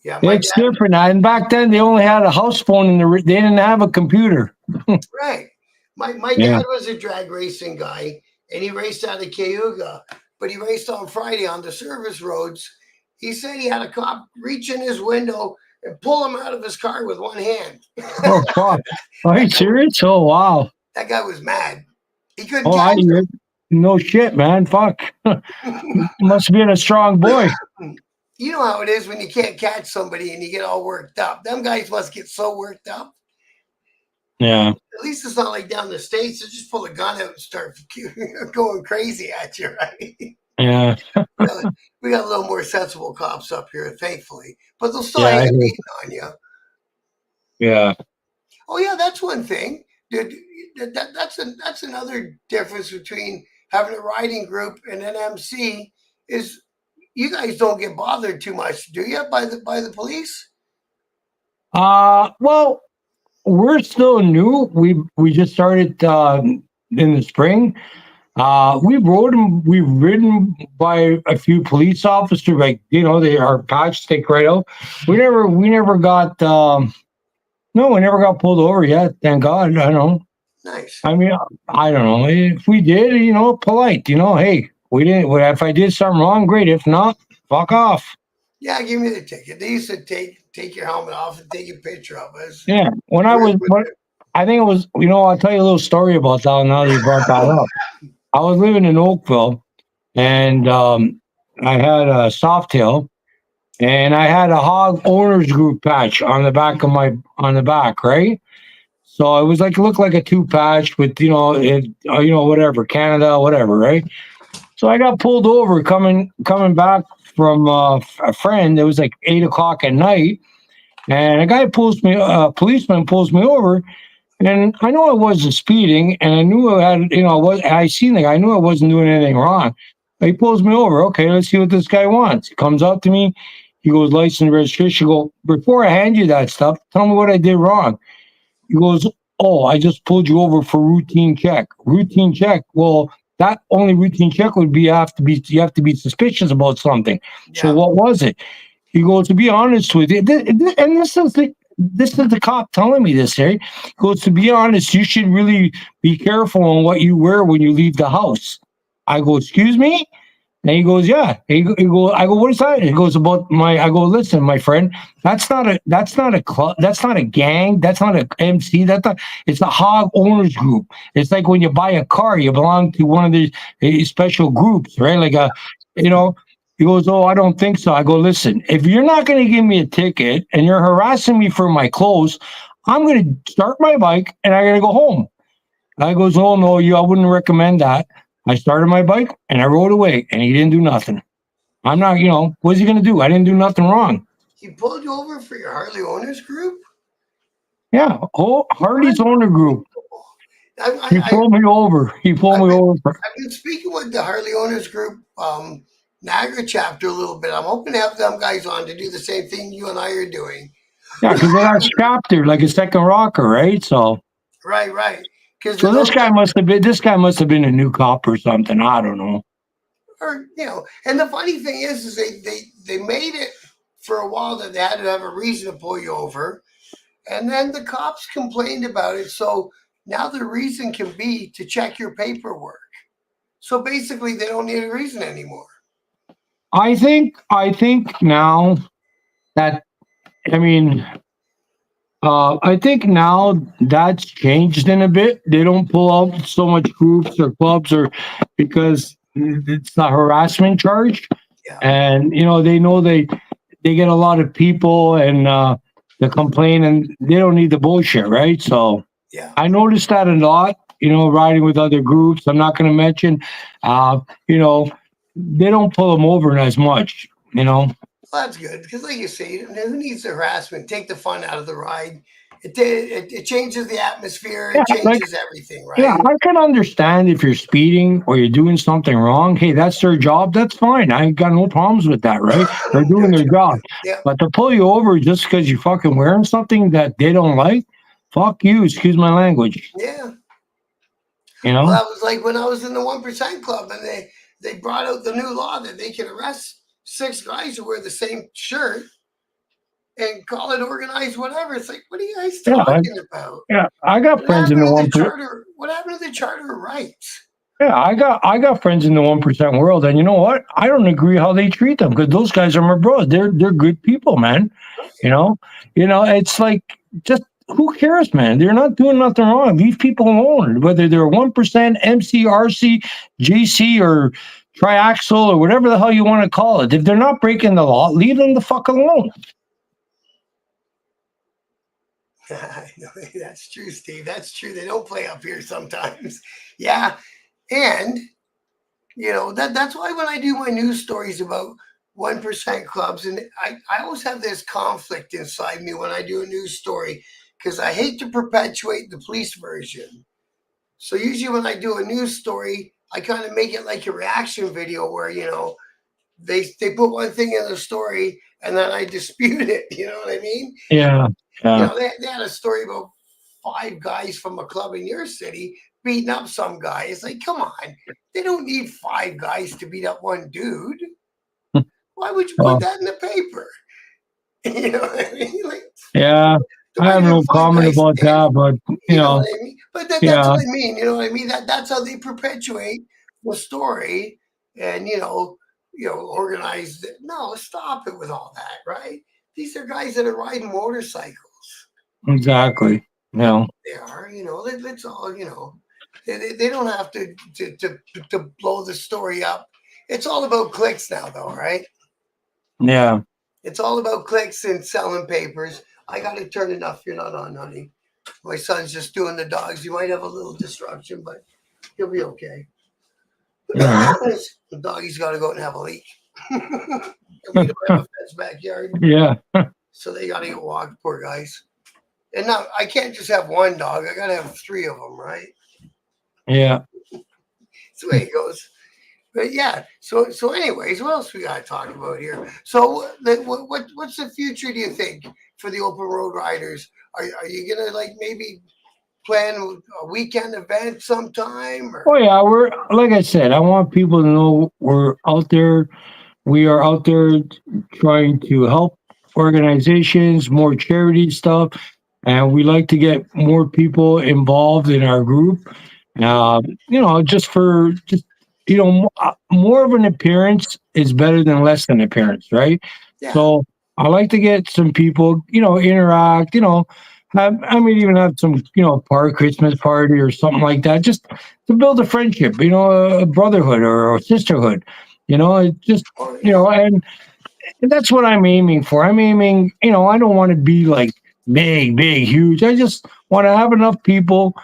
[SPEAKER 1] Yeah. My
[SPEAKER 2] It's
[SPEAKER 1] dad.
[SPEAKER 2] different now. And back then they only had a house phone and they didn't have a computer.
[SPEAKER 1] Right. My
[SPEAKER 2] Yeah.
[SPEAKER 1] dad was a drag racing guy, and he raced out of Cayuga, but he raced on Friday on the service roads. He said he had a cop reach in his window and pull him out of his car with one hand.
[SPEAKER 2] Oh fuck. Are you serious? Oh wow.
[SPEAKER 1] That guy was mad. He couldn't
[SPEAKER 2] Oh,
[SPEAKER 1] catch
[SPEAKER 2] no shit, man. Fuck.
[SPEAKER 1] him.
[SPEAKER 2] Must have been a strong boy.
[SPEAKER 1] You know how it is when you can't catch somebody and you get all worked up. Them guys must get so worked up.
[SPEAKER 2] Yeah.
[SPEAKER 1] At least it's not like down the States. They just pull a gun out and start going crazy at you, right?
[SPEAKER 2] Yeah.
[SPEAKER 1] We got a little more sensible cops up here, thankfully. But they'll still
[SPEAKER 2] Yeah.
[SPEAKER 1] hang a beating on you.
[SPEAKER 2] Yeah.
[SPEAKER 1] Oh yeah, that's one thing. Dude, that's another difference between having a riding group and an MC is you guys don't get bothered too much, do you, by the police?
[SPEAKER 2] Well, we're still new. We just started in the spring. We've ridden by a few police officers, like they our patch stick right out. We never got no, we never got pulled over yet. Thank God. I don't know.
[SPEAKER 1] Nice.
[SPEAKER 2] I mean, I don't know if we did. Polite. Hey, we didn't. If I did something wrong, great. If not, fuck off.
[SPEAKER 1] Yeah, give me the ticket. They used to take your helmet off and take a picture of us.
[SPEAKER 2] Yeah. I think it was. I'll tell you a little story about that now that you brought that up. I was living in Oakville, and I had a Softail, and I had a Hog Owners Group patch on the back of on the back, right? So it was like, it looked like a 2 patch with whatever, Canada, whatever, right? So I got pulled over coming back from a friend. It was like 8 o'clock at night, and policeman pulls me over, and I know I wasn't speeding, and I knew I seen the guy. I knew I wasn't doing anything wrong. He pulls me over. Okay, let's see what this guy wants. He comes up to me. He goes, license, registration. I go, before I hand you that stuff, tell me what I did wrong. He goes, oh, I just pulled you over for routine check. Routine check. Well, that only routine check would be you have to be suspicious about something. So
[SPEAKER 1] Yeah.
[SPEAKER 2] what was it? He goes, to be honest with you, and this is the cop telling me this, right? He goes, to be honest, you should really be careful on what you wear when you leave the house. I go, excuse me? And he goes, yeah. I go, what is that? He goes, about my. I go, listen, my friend, that's not a club, that's not a gang, that's not a MC, that's not. It's a hog owners group. It's like when you buy a car, you belong to one of these special groups, right? Like a, you know. He goes, oh, I don't think so. I go, listen, if you're not going to give me a ticket and you're harassing me for my clothes, I'm going to start my bike and I'm going to go home. I goes, oh no, I wouldn't recommend that. I started my bike and I rode away, and he didn't do nothing. I'm not, what's he gonna do? I didn't do nothing wrong.
[SPEAKER 1] He pulled you over for your Harley owners group?
[SPEAKER 2] Yeah, oh, Harley's owner group.
[SPEAKER 1] Unbelievable. I,
[SPEAKER 2] He
[SPEAKER 1] I,
[SPEAKER 2] pulled me over. He pulled
[SPEAKER 1] I've
[SPEAKER 2] me
[SPEAKER 1] been,
[SPEAKER 2] over.
[SPEAKER 1] I've been speaking with the Harley owners group, Niagara chapter a little bit. I'm hoping to have them guys on to do the same thing you and I are doing.
[SPEAKER 2] Yeah, because they got strapped there like a second rocker, right? So,
[SPEAKER 1] Right, right. Because
[SPEAKER 2] so
[SPEAKER 1] those guys,
[SPEAKER 2] this guy must have been a new cop or something. I don't know.
[SPEAKER 1] or and the funny thing is they made it for a while that they had to have a reason to pull you over, and then the cops complained about it. So now the reason can be to check your paperwork. So basically, they don't need a reason anymore.
[SPEAKER 2] I think now that I mean I think now that's changed in a bit. They don't pull out so much groups or clubs or because it's a harassment charge,
[SPEAKER 1] Yeah,
[SPEAKER 2] and they know they get a lot of people and they complain and they don't need the bullshit, right? So
[SPEAKER 1] yeah.
[SPEAKER 2] I noticed that a lot. Riding with other groups. I'm not going to mention. Uh, you know, they don't pull them over as much.
[SPEAKER 1] Well, that's good because, like you say, who needs the harassment? Take the fun out of the ride. It changes the atmosphere.
[SPEAKER 2] Yeah,
[SPEAKER 1] It
[SPEAKER 2] like
[SPEAKER 1] changes everything,
[SPEAKER 2] yeah,
[SPEAKER 1] right?
[SPEAKER 2] I can understand if you're speeding or you're doing something wrong. Hey, that's their job. That's fine. I ain't got no problems with that, right? They're doing their
[SPEAKER 1] Gotcha.
[SPEAKER 2] job.
[SPEAKER 1] Yeah,
[SPEAKER 2] But to pull you over just because you're fucking wearing something that they don't like, fuck you. Excuse my language.
[SPEAKER 1] yeah.
[SPEAKER 2] You
[SPEAKER 1] Well,
[SPEAKER 2] know?
[SPEAKER 1] that was like when I was in the 1% club, and they brought out the new law that they can arrest six guys who wear the same shirt and call it organized whatever. It's like, what are you guys
[SPEAKER 2] Yeah,
[SPEAKER 1] talking about?
[SPEAKER 2] yeah. I got
[SPEAKER 1] What
[SPEAKER 2] friends in
[SPEAKER 1] happened
[SPEAKER 2] the
[SPEAKER 1] to the
[SPEAKER 2] 1%.
[SPEAKER 1] charter? What happened to the Charter of Rights?
[SPEAKER 2] Yeah, I got friends in the 1% world, and you know what? I don't agree how they treat them because those guys are my bros. They're good people, man. You know, it's like just who cares, man? They're not doing nothing wrong. Leave people alone, whether they're 1% MCRC, JC, or triaxle or whatever the hell you want to call it. If they're not breaking the law, leave them the fuck alone.
[SPEAKER 1] That's true, Steve. That's true. They don't play up here sometimes. Yeah, and that's why when I do my news stories about 1% clubs, and I always have this conflict inside me when I do a news story because I hate to perpetuate the police version. So usually when I do a news story, I kind of make it like a reaction video where they put one thing in the story and then I dispute it. You know what I mean?
[SPEAKER 2] Yeah, yeah,
[SPEAKER 1] They had a story about five guys from a club in your city beating up some guy. It's like, come on, they don't need five guys to beat up one dude. Why would you put
[SPEAKER 2] well,
[SPEAKER 1] that in the paper? You know what I mean? Like,
[SPEAKER 2] yeah. I
[SPEAKER 1] why
[SPEAKER 2] have
[SPEAKER 1] you have
[SPEAKER 2] no
[SPEAKER 1] five
[SPEAKER 2] comment
[SPEAKER 1] guys
[SPEAKER 2] about
[SPEAKER 1] stand?
[SPEAKER 2] that, but
[SPEAKER 1] You know what I mean? But that's
[SPEAKER 2] yeah,
[SPEAKER 1] what I mean. You know what I mean? That's how they perpetuate the story and organize it. No, stop it with all that, right? These are guys that are riding motorcycles.
[SPEAKER 2] exactly.
[SPEAKER 1] They are, let's all, they don't have to blow the story up. It's all about clicks now, though, right?
[SPEAKER 2] Yeah.
[SPEAKER 1] It's all about clicks and selling papers. I got to turn it off. You're not on, honey. My son's just doing the dogs. You might have a little disruption, but he'll be okay.
[SPEAKER 2] All right.
[SPEAKER 1] The doggy's got to go out and have a leak. We don't have a fence backyard,
[SPEAKER 2] Yeah.
[SPEAKER 1] so they got to get walked. Poor guys. And now I can't just have one dog. I got to have three of them, right?
[SPEAKER 2] Yeah.
[SPEAKER 1] That's the way it goes. But yeah. So anyways, what else we got to talk about here? So what's the future? Do you think for the open road riders? Are you gonna like maybe plan a weekend event sometime? Or
[SPEAKER 2] Oh yeah, we're like I said. I want people to know we're out there. We are out there trying to help organizations, more charity stuff, and we like to get more people involved in our group. Just for just more of an appearance is better than less than appearance, right?
[SPEAKER 1] yeah,
[SPEAKER 2] So I like to get some people, interact, even have some, Christmas party or something like that, just to build a friendship, a brotherhood or a sisterhood, it just,
[SPEAKER 1] oh yeah,
[SPEAKER 2] and that's what I'm aiming for. I'm aiming, I don't want to be like big, huge. I just want to have enough people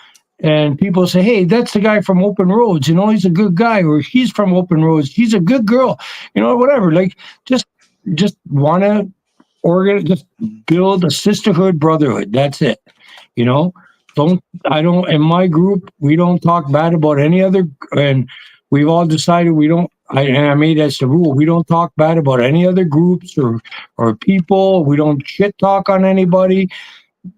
[SPEAKER 2] and people say, hey, that's the guy from Open Roads. He's a good guy, or she's from Open Roads. She's a good girl, whatever. Like, just want to just build a sisterhood, brotherhood. That's it. You know, I don't, in my group, we don't talk bad about any other, and we've all decided we don't, and I made that the rule. We don't talk bad about any other groups or people. We don't shit talk on anybody.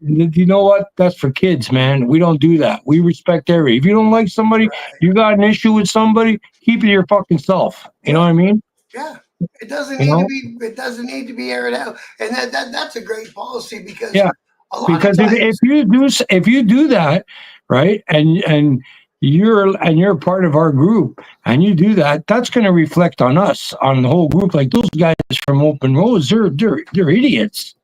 [SPEAKER 2] You know what? That's for kids, man. We don't do that. We respect every. If you don't like somebody,
[SPEAKER 1] right.
[SPEAKER 2] you got an issue with somebody, keep it to your fucking self. You know what
[SPEAKER 1] Yeah,
[SPEAKER 2] I mean?
[SPEAKER 1] yeah. It doesn't
[SPEAKER 2] You
[SPEAKER 1] need to
[SPEAKER 2] know?
[SPEAKER 1] be. It doesn't need to be aired out, and that's a great policy because
[SPEAKER 2] Yeah.
[SPEAKER 1] a lot of
[SPEAKER 2] Because if
[SPEAKER 1] times,
[SPEAKER 2] you do that, right, and you're part of our group and you do that, that's going to reflect on us, on the whole group. Like those guys from Open Roads, they're idiots,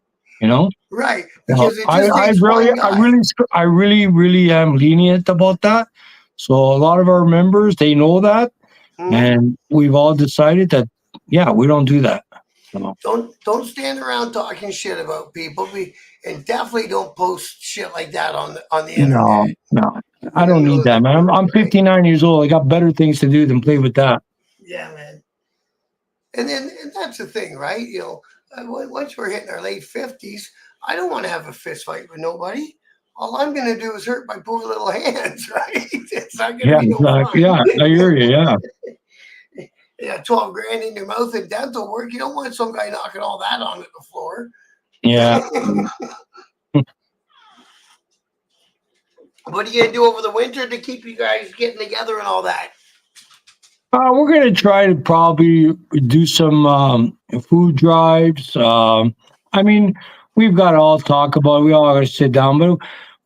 [SPEAKER 2] you know.
[SPEAKER 1] right?
[SPEAKER 2] Well,
[SPEAKER 1] Because it just takes
[SPEAKER 2] really,
[SPEAKER 1] one guy.
[SPEAKER 2] I really am lenient about that. So a lot of our members, they know that,
[SPEAKER 1] Mhm.
[SPEAKER 2] and we've all decided that, yeah, we don't do that. So,
[SPEAKER 1] Don't stand around talking shit about people, and definitely don't post shit like that on the internet.
[SPEAKER 2] no, no,
[SPEAKER 1] In
[SPEAKER 2] I
[SPEAKER 1] the
[SPEAKER 2] don't
[SPEAKER 1] middle
[SPEAKER 2] need
[SPEAKER 1] of the
[SPEAKER 2] that, man.
[SPEAKER 1] group,
[SPEAKER 2] I'm
[SPEAKER 1] right?
[SPEAKER 2] 59 years old. I got better things to do than play with that.
[SPEAKER 1] Yeah, man. And that's the thing, right? Once we're hitting our late 50s, I don't want to have a fist fight with nobody. All I'm going to do is hurt my poor little hands, right? It's not going to
[SPEAKER 2] Yeah,
[SPEAKER 1] be no
[SPEAKER 2] exactly.
[SPEAKER 1] fun.
[SPEAKER 2] Yeah, I hear you. Yeah,
[SPEAKER 1] Yeah, 12 grand in your mouth in dental work. You don't want some guy knocking all that onto the floor.
[SPEAKER 2] yeah.
[SPEAKER 1] What are you going to do over the winter to keep you guys getting together and all that?
[SPEAKER 2] We're gonna try to probably do some food drives. I mean, we've got to all talk about. We all got to sit down, but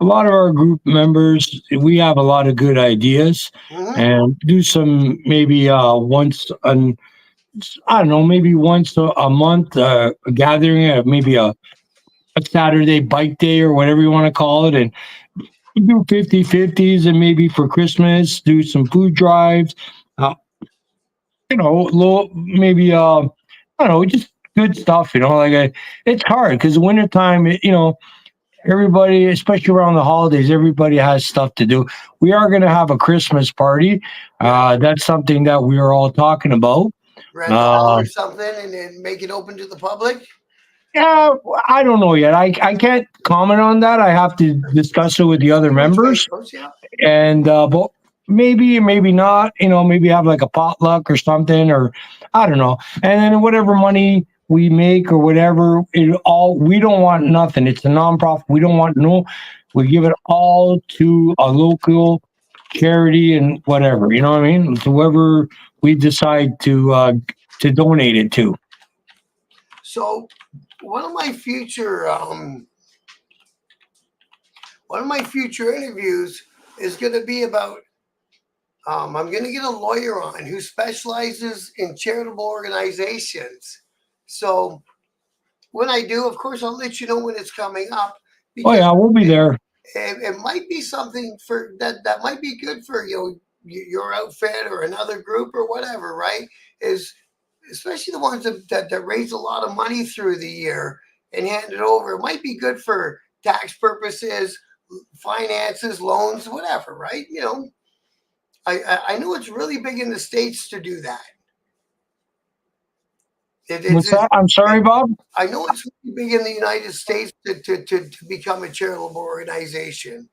[SPEAKER 2] a lot of our group members, we have a lot of good ideas,
[SPEAKER 1] Hmm.
[SPEAKER 2] and do some maybe once an I don't know, maybe once a month, a gathering, maybe a Saturday bike day or whatever you want to call it, and do 50/50s, and maybe for Christmas do some food drives. Uh, low, maybe I don't know, just good stuff. Like it's hard because the wintertime, everybody, especially around the holidays, everybody has stuff to do. We are going to have a Christmas party.
[SPEAKER 1] Yeah.
[SPEAKER 2] That's something that we are all talking about.
[SPEAKER 1] Rent a hall
[SPEAKER 2] Uh,
[SPEAKER 1] or something and then make it open to the public?
[SPEAKER 2] yeah, I don't know yet. I can't comment on that. I have to discuss it with the other
[SPEAKER 1] See which way it
[SPEAKER 2] members.
[SPEAKER 1] goes, yeah.
[SPEAKER 2] And but maybe not, maybe have like a potluck or something, or I don't know. And then whatever money we make or whatever, we don't want nothing. It's a nonprofit. We don't want no, we give it all to a local charity and whatever, you know what I mean, to whoever we decide to donate it to.
[SPEAKER 1] So one of my future interviews is going to be about I'm going to get a lawyer on who specializes in charitable organizations. So when I do, of course, I'll let you know when it's coming up
[SPEAKER 2] Oh
[SPEAKER 1] because
[SPEAKER 2] yeah, we'll be there.
[SPEAKER 1] it might be something for that might be good for your outfit or another group or whatever, right? Is especially the ones that raise a lot of money through the year and hand it over. It might be good for tax purposes, finances, loans, whatever, right? I know it's really big in the States to do that.
[SPEAKER 2] What's that? I'm sorry, Bob.
[SPEAKER 1] I know it's really big in the United States to become a charitable organization.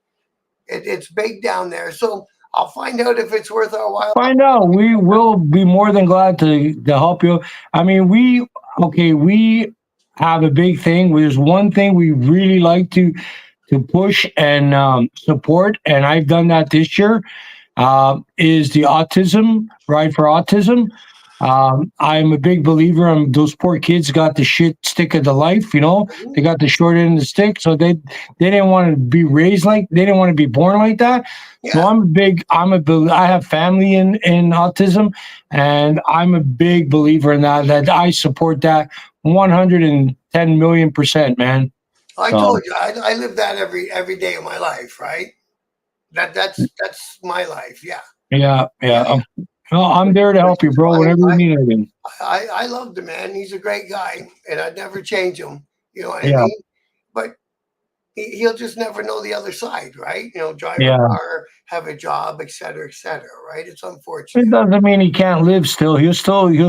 [SPEAKER 1] It's big down there. So I'll find out if it's worth our while.
[SPEAKER 2] Find out. We will be more than glad to help you. I mean, we have a big thing. There's one thing we really like to push and support, and I've done that this year, is the Autism Ride for Autism. I'm a big believer in those poor kids got the shit stick of the life, they got the short end of the stick, so they didn't want to be raised like they didn't want to be born like that. So
[SPEAKER 1] Yeah.
[SPEAKER 2] I have family in autism, and I'm a big believer in that I support that 110 million%, man.
[SPEAKER 1] I
[SPEAKER 2] So
[SPEAKER 1] told you, I live that every day of my life, right? That's my life. Yeah,
[SPEAKER 2] yeah,
[SPEAKER 1] yeah,
[SPEAKER 2] yeah.
[SPEAKER 1] yeah.
[SPEAKER 2] Well, I'm there to
[SPEAKER 1] But,
[SPEAKER 2] help you, bro,
[SPEAKER 1] I,
[SPEAKER 2] whenever you need anything.
[SPEAKER 1] I love the man. He's a great guy, and I'd never change him. You know what I
[SPEAKER 2] Yeah,
[SPEAKER 1] mean? But he'll just never know the other side, right? Drive a
[SPEAKER 2] yeah.
[SPEAKER 1] car, have a job, et cetera, right? It's
[SPEAKER 2] It
[SPEAKER 1] unfortunate.
[SPEAKER 2] doesn't mean he can't live still. He'll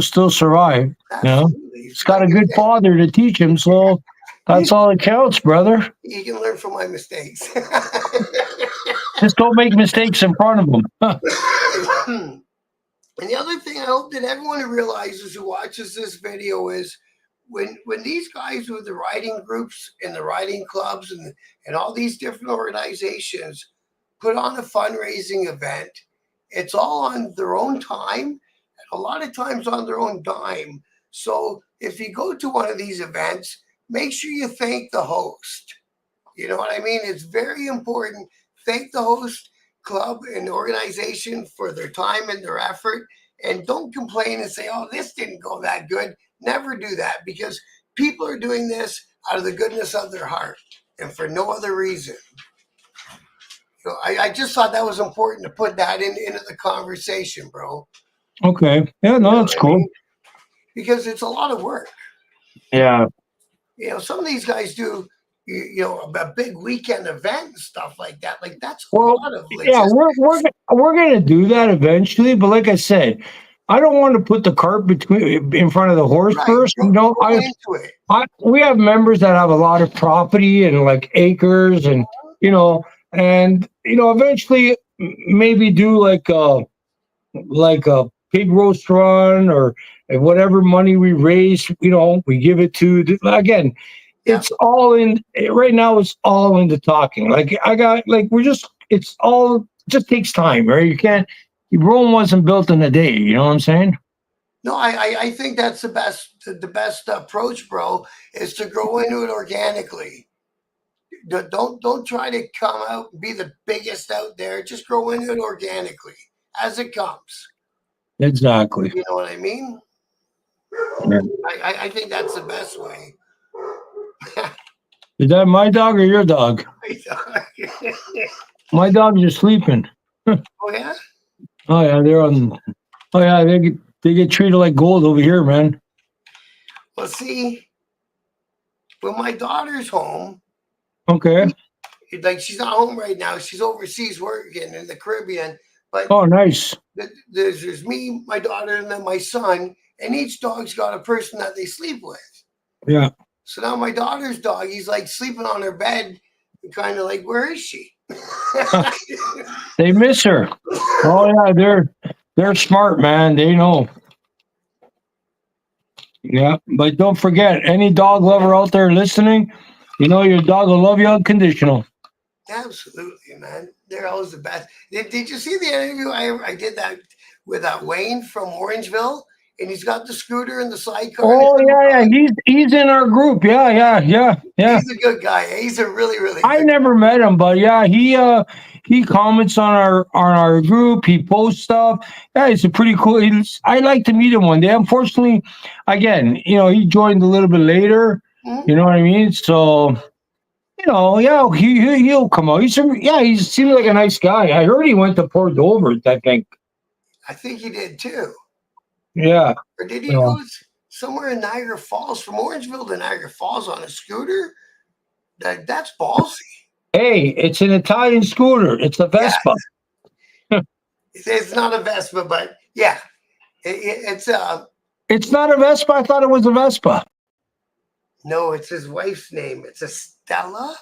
[SPEAKER 2] still survive.
[SPEAKER 1] Absolutely.
[SPEAKER 2] He's got
[SPEAKER 1] Like
[SPEAKER 2] a
[SPEAKER 1] I
[SPEAKER 2] good
[SPEAKER 1] said,
[SPEAKER 2] father to teach him, so that's all that counts, brother.
[SPEAKER 1] you can learn from my mistakes.
[SPEAKER 2] Just don't make mistakes in front of him.
[SPEAKER 1] And the other thing I hope that everyone realizes who watches this video is when these guys with the riding groups and the riding clubs and all these different organizations put on a fundraising event, it's all on their own time and a lot of times on their own dime. So if you go to one of these events, make sure you thank the host. You know what I mean? It's very important. Thank the host club and organization for their time and their effort. And don't complain and say, oh, this didn't go that good. Never do that because people are doing this out of the goodness of their heart and for no other reason. I just thought that was important to put that into the conversation, bro.
[SPEAKER 2] Okay. Yeah,
[SPEAKER 1] You
[SPEAKER 2] no,
[SPEAKER 1] know
[SPEAKER 2] that's
[SPEAKER 1] what I
[SPEAKER 2] cool.
[SPEAKER 1] mean? Because it's a lot of work.
[SPEAKER 2] Yeah.
[SPEAKER 1] Some of these guys do, a big weekend event and stuff like that. Like that's a
[SPEAKER 2] Well,
[SPEAKER 1] lot of
[SPEAKER 2] yeah, we're
[SPEAKER 1] logistics.
[SPEAKER 2] we're gonna do that eventually, but like I said, I don't want to put the cart between in front of the horse
[SPEAKER 1] Right.
[SPEAKER 2] first.
[SPEAKER 1] Go into it.
[SPEAKER 2] We have members that have a lot of property and like acres, and you know, eventually maybe do like a pig roast run, or whatever money we raise, we give it to again.
[SPEAKER 1] Yeah.
[SPEAKER 2] It's all in right now. It's all into talking. Like I got like we're just. It's all just takes time, right? You can't. Rome wasn't built in a day. You know what I'm saying?
[SPEAKER 1] No, I think that's the best approach, bro, is to grow into it organically. Don't try to come out and be the biggest out there. Just grow into it organically as it comes.
[SPEAKER 2] Exactly.
[SPEAKER 1] You know what I mean?
[SPEAKER 2] Yeah.
[SPEAKER 1] I think that's the best way.
[SPEAKER 2] Is that my dog or your dog? My dogs are sleeping.
[SPEAKER 1] Oh yeah.
[SPEAKER 2] Oh yeah, they're on. Oh yeah, they get treated like gold over here, man.
[SPEAKER 1] Well, see, when my daughter's home,
[SPEAKER 2] Okay.
[SPEAKER 1] like she's not home right now. She's overseas working in the Caribbean. But
[SPEAKER 2] Oh, nice.
[SPEAKER 1] there's me, my daughter, and then my son, and each dog's got a person that they sleep with.
[SPEAKER 2] Yeah.
[SPEAKER 1] So now my daughter's dog, he's like sleeping on her bed, and kind of like, where is she?
[SPEAKER 2] They miss her. Oh yeah, they're smart, man. They know. Yeah, but don't forget, any dog lover out there listening, your dog will love you unconditional.
[SPEAKER 1] Absolutely, man. They're always the best. Did you see the interview I did that with Wayne from Orangeville? And he's got the scooter and the sidecar. And his
[SPEAKER 2] Oh
[SPEAKER 1] little
[SPEAKER 2] yeah, yeah.
[SPEAKER 1] dog.
[SPEAKER 2] He's in our group. Yeah, yeah, yeah, yeah.
[SPEAKER 1] He's a good guy. He's a really, really
[SPEAKER 2] I
[SPEAKER 1] good
[SPEAKER 2] never met him, but yeah, he comments on our group. He posts stuff. Yeah, he's a pretty cool. I'd like to meet him one day. Unfortunately, again, he joined a little bit later.
[SPEAKER 1] guy.
[SPEAKER 2] You know what I mean? So yeah, he'll come out. He seems like a nice guy. I heard he went to Port Dover, I think.
[SPEAKER 1] I think he did too.
[SPEAKER 2] Yeah.
[SPEAKER 1] Or did he
[SPEAKER 2] Yeah.
[SPEAKER 1] go somewhere in Niagara Falls, from Orangeville to Niagara Falls on a scooter? That's ballsy.
[SPEAKER 2] Hey, it's an Italian scooter. It's a
[SPEAKER 1] Yeah,
[SPEAKER 2] Vespa.
[SPEAKER 1] it's not a Vespa, but yeah, it's
[SPEAKER 2] It's not a Vespa. I thought it was a Vespa.
[SPEAKER 1] no, it's his wife's name. It's a Stella.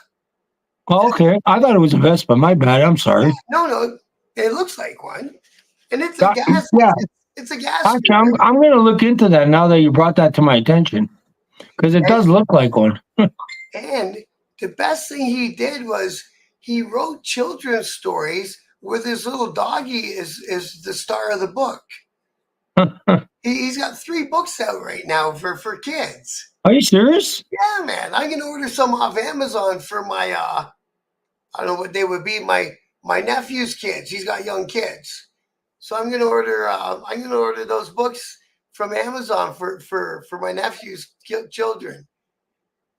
[SPEAKER 2] Oh, okay. I thought it was a Vespa. My bad. I'm sorry.
[SPEAKER 1] No, it looks like one, and it's a
[SPEAKER 2] Got-
[SPEAKER 1] gas.
[SPEAKER 2] Yeah,
[SPEAKER 1] It's a gas
[SPEAKER 2] actually, I'm,
[SPEAKER 1] scooter.
[SPEAKER 2] I'm going to look into that now that you brought that to my attention, because it
[SPEAKER 1] And,
[SPEAKER 2] does look like one.
[SPEAKER 1] and the best thing he did was he wrote children's stories with his little doggy is the star of the book. He's got 3 books out right now for kids.
[SPEAKER 2] Are you serious?
[SPEAKER 1] Yeah, man. I'm gonna order some off Amazon for my I don't know what they would be, my nephew's kids. He's got young kids. So I'm gonna order those books from Amazon for my nephew's children.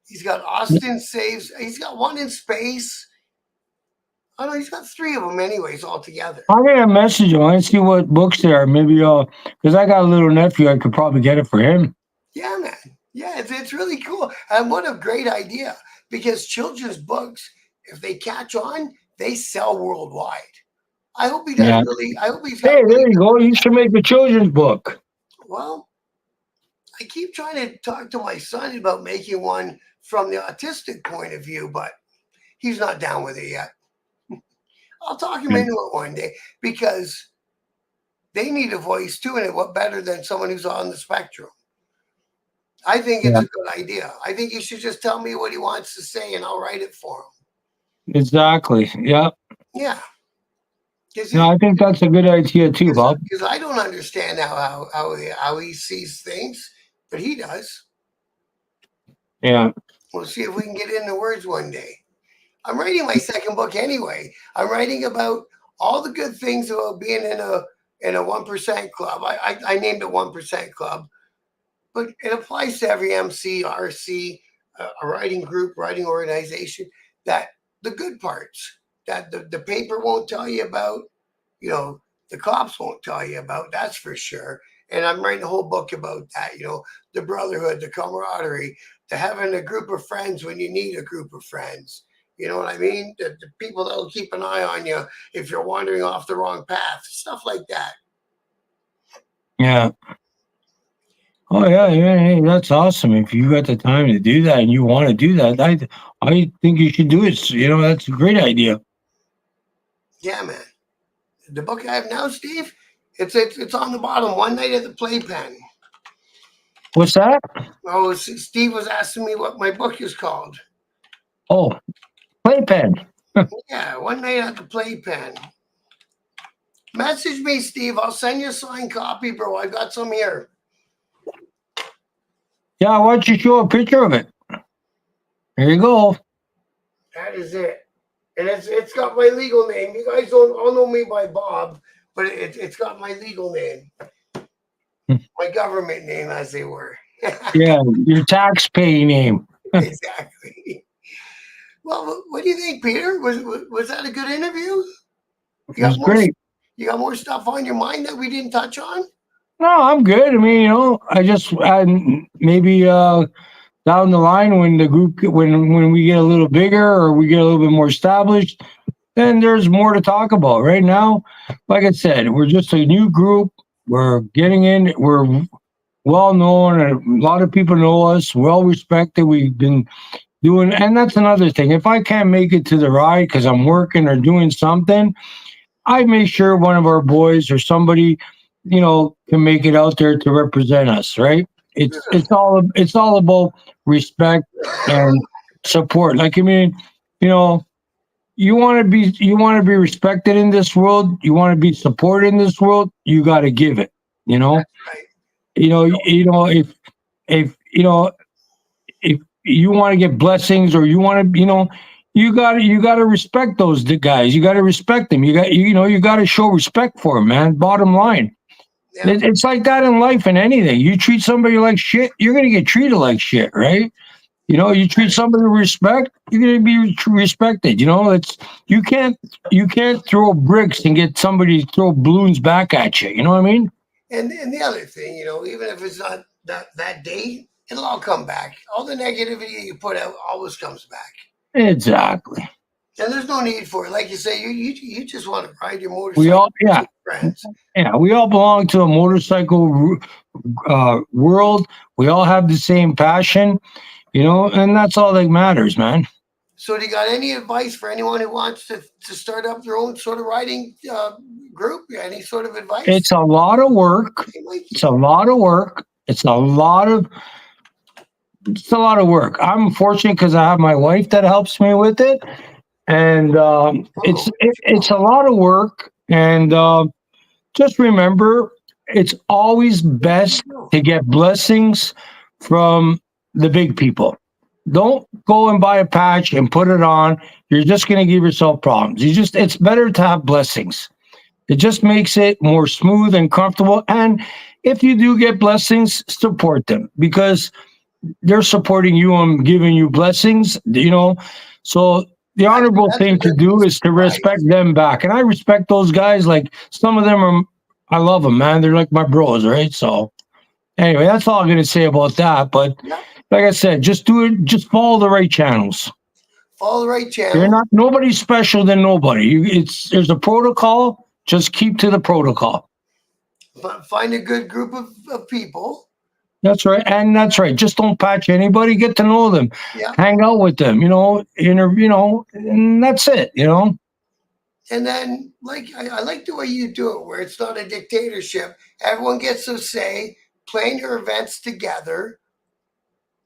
[SPEAKER 1] He's got Austin Saves. He's got one in space. Oh no, he's got 3 of them anyways altogether.
[SPEAKER 2] I'm gonna message him. I see what books there are. Maybe because I got a little nephew, I could probably get it for him.
[SPEAKER 1] Yeah, man. Yeah, it's really cool. And what a great idea. Because children's books, if they catch on, they sell worldwide. I hope he does
[SPEAKER 2] Yeah.
[SPEAKER 1] really. I hope he's got
[SPEAKER 2] Hey,
[SPEAKER 1] really
[SPEAKER 2] there you go. You should make a children's book.
[SPEAKER 1] well. I keep trying to talk to my son about making one from the autistic point of view, but he's not down with it yet. I'll talk him into it one day because they need a voice too, and what better than someone who's on the spectrum? I think it's
[SPEAKER 2] Yeah.
[SPEAKER 1] a good idea. I think he should just tell me what he wants to say, and I'll write it for him.
[SPEAKER 2] Exactly. Yeah.
[SPEAKER 1] Yeah,
[SPEAKER 2] No, I think that's a good idea too, Bob.
[SPEAKER 1] because I don't understand how he sees things, but he does.
[SPEAKER 2] Yeah.
[SPEAKER 1] We'll see if we can get into words one day. I'm writing my second book anyway. I'm writing about all the good things about being in a 1% club. I named it 1% club, but it applies to every MC, RC, a writing group, writing organization. That the good parts that the paper won't tell you about, the cops won't tell you about. That's for sure. And I'm writing a whole book about that. The brotherhood, the camaraderie, the having a group of friends when you need a group of friends. You know what I mean? The people that will keep an eye on you if you're wandering off the wrong path, stuff like that.
[SPEAKER 2] Yeah. Oh yeah, hey, that's awesome. If you got the time to do that and you want to do that, I think you should do it. That's a great idea.
[SPEAKER 1] Yeah, man. The book I have now, Steve, it's on the bottom. One Night at the Playpen.
[SPEAKER 2] What's that?
[SPEAKER 1] Oh, Steve was asking me what my book is called.
[SPEAKER 2] Oh, playpen.
[SPEAKER 1] Yeah, One Night at the Playpen. Message me, Steve. I'll send you a signed copy, bro. I got some here.
[SPEAKER 2] Yeah, why don't you show a picture of it? There you go.
[SPEAKER 1] That is it. And it's got my legal name. You guys don't all know me by Bob, but it's got my legal name. My government name, as they were.
[SPEAKER 2] Yeah, your tax paying name.
[SPEAKER 1] Exactly. Well, what do you think, Peter? Was that a good interview?
[SPEAKER 2] It was great.
[SPEAKER 1] You got more stuff on your mind that we didn't touch on?
[SPEAKER 2] No, I'm good. I mean, maybe down the line when the group when we get a little bigger or we get a little bit more established, then there's more to talk about. Right now, like I said, we're just a new group. We're getting in. We're well known. A lot of people know us. Well respected. We've been doing, and that's another thing. If I can't make it to the ride because I'm working or doing something, I make sure one of our boys or somebody, can make it out there to represent us. Right? It's all about respect and support. Like I mean, you want to be respected in this world. You want to be supported in this world. You got to give it.
[SPEAKER 1] Right.
[SPEAKER 2] If you want to get blessings or you want to, you got to respect those guys. You got to respect them. You got to show respect for them, man. Bottom line.
[SPEAKER 1] Yeah.
[SPEAKER 2] It's like that in life and anything. You treat somebody like shit, you're going to get treated like shit, right? You treat somebody with respect, you're going to be respected. You can't throw bricks and get somebody to throw balloons back at you. You know what I mean?
[SPEAKER 1] And the other thing, even if it's not that day, it'll all come back. All the negativity you put out always comes back.
[SPEAKER 2] Exactly.
[SPEAKER 1] And there's no need for it. Like you say, you just want to ride your motorcycle.
[SPEAKER 2] We all,
[SPEAKER 1] with friends.
[SPEAKER 2] Yeah, we all belong to a motorcycle world. We all have the same passion, and that's all that matters, man.
[SPEAKER 1] So, do you got any advice for anyone who wants to start up their own sort of riding group? Any sort of advice?
[SPEAKER 2] It's a lot of work. It's a lot of work. It's a lot of it's a lot of work. I'm fortunate because I have my wife that helps me with it, and
[SPEAKER 1] Oh,
[SPEAKER 2] it's a lot of work. And just remember, it's always best
[SPEAKER 1] no.
[SPEAKER 2] to get blessings from the big people. Don't go and buy a patch and put it on. You're just going to give yourself problems. It's better to have blessings. It just makes it more smooth and comfortable. And if you do get blessings, support them because they're supporting you and giving you blessings, So the honorable
[SPEAKER 1] That's a
[SPEAKER 2] thing to
[SPEAKER 1] good
[SPEAKER 2] do
[SPEAKER 1] piece
[SPEAKER 2] is to
[SPEAKER 1] of
[SPEAKER 2] respect
[SPEAKER 1] advice.
[SPEAKER 2] them back. And I respect those guys. Like some of them are, I love them, man. They're like my bros, right? So anyway, that's all I'm going to say about that. But
[SPEAKER 1] Yep.
[SPEAKER 2] like I said, just do it. Just follow the right channels.
[SPEAKER 1] Follow the right
[SPEAKER 2] You're
[SPEAKER 1] channel.
[SPEAKER 2] not, nobody's special than nobody. There's a protocol. Just keep to the protocol.
[SPEAKER 1] Find a good group of people.
[SPEAKER 2] That's right. And that's right. Just don't patch anybody. Get to know them.
[SPEAKER 1] Yep.
[SPEAKER 2] Hang out with them, and that's it.
[SPEAKER 1] And then, like, I like the way you do it, where it's not a dictatorship. Everyone gets a say. Plan your events together,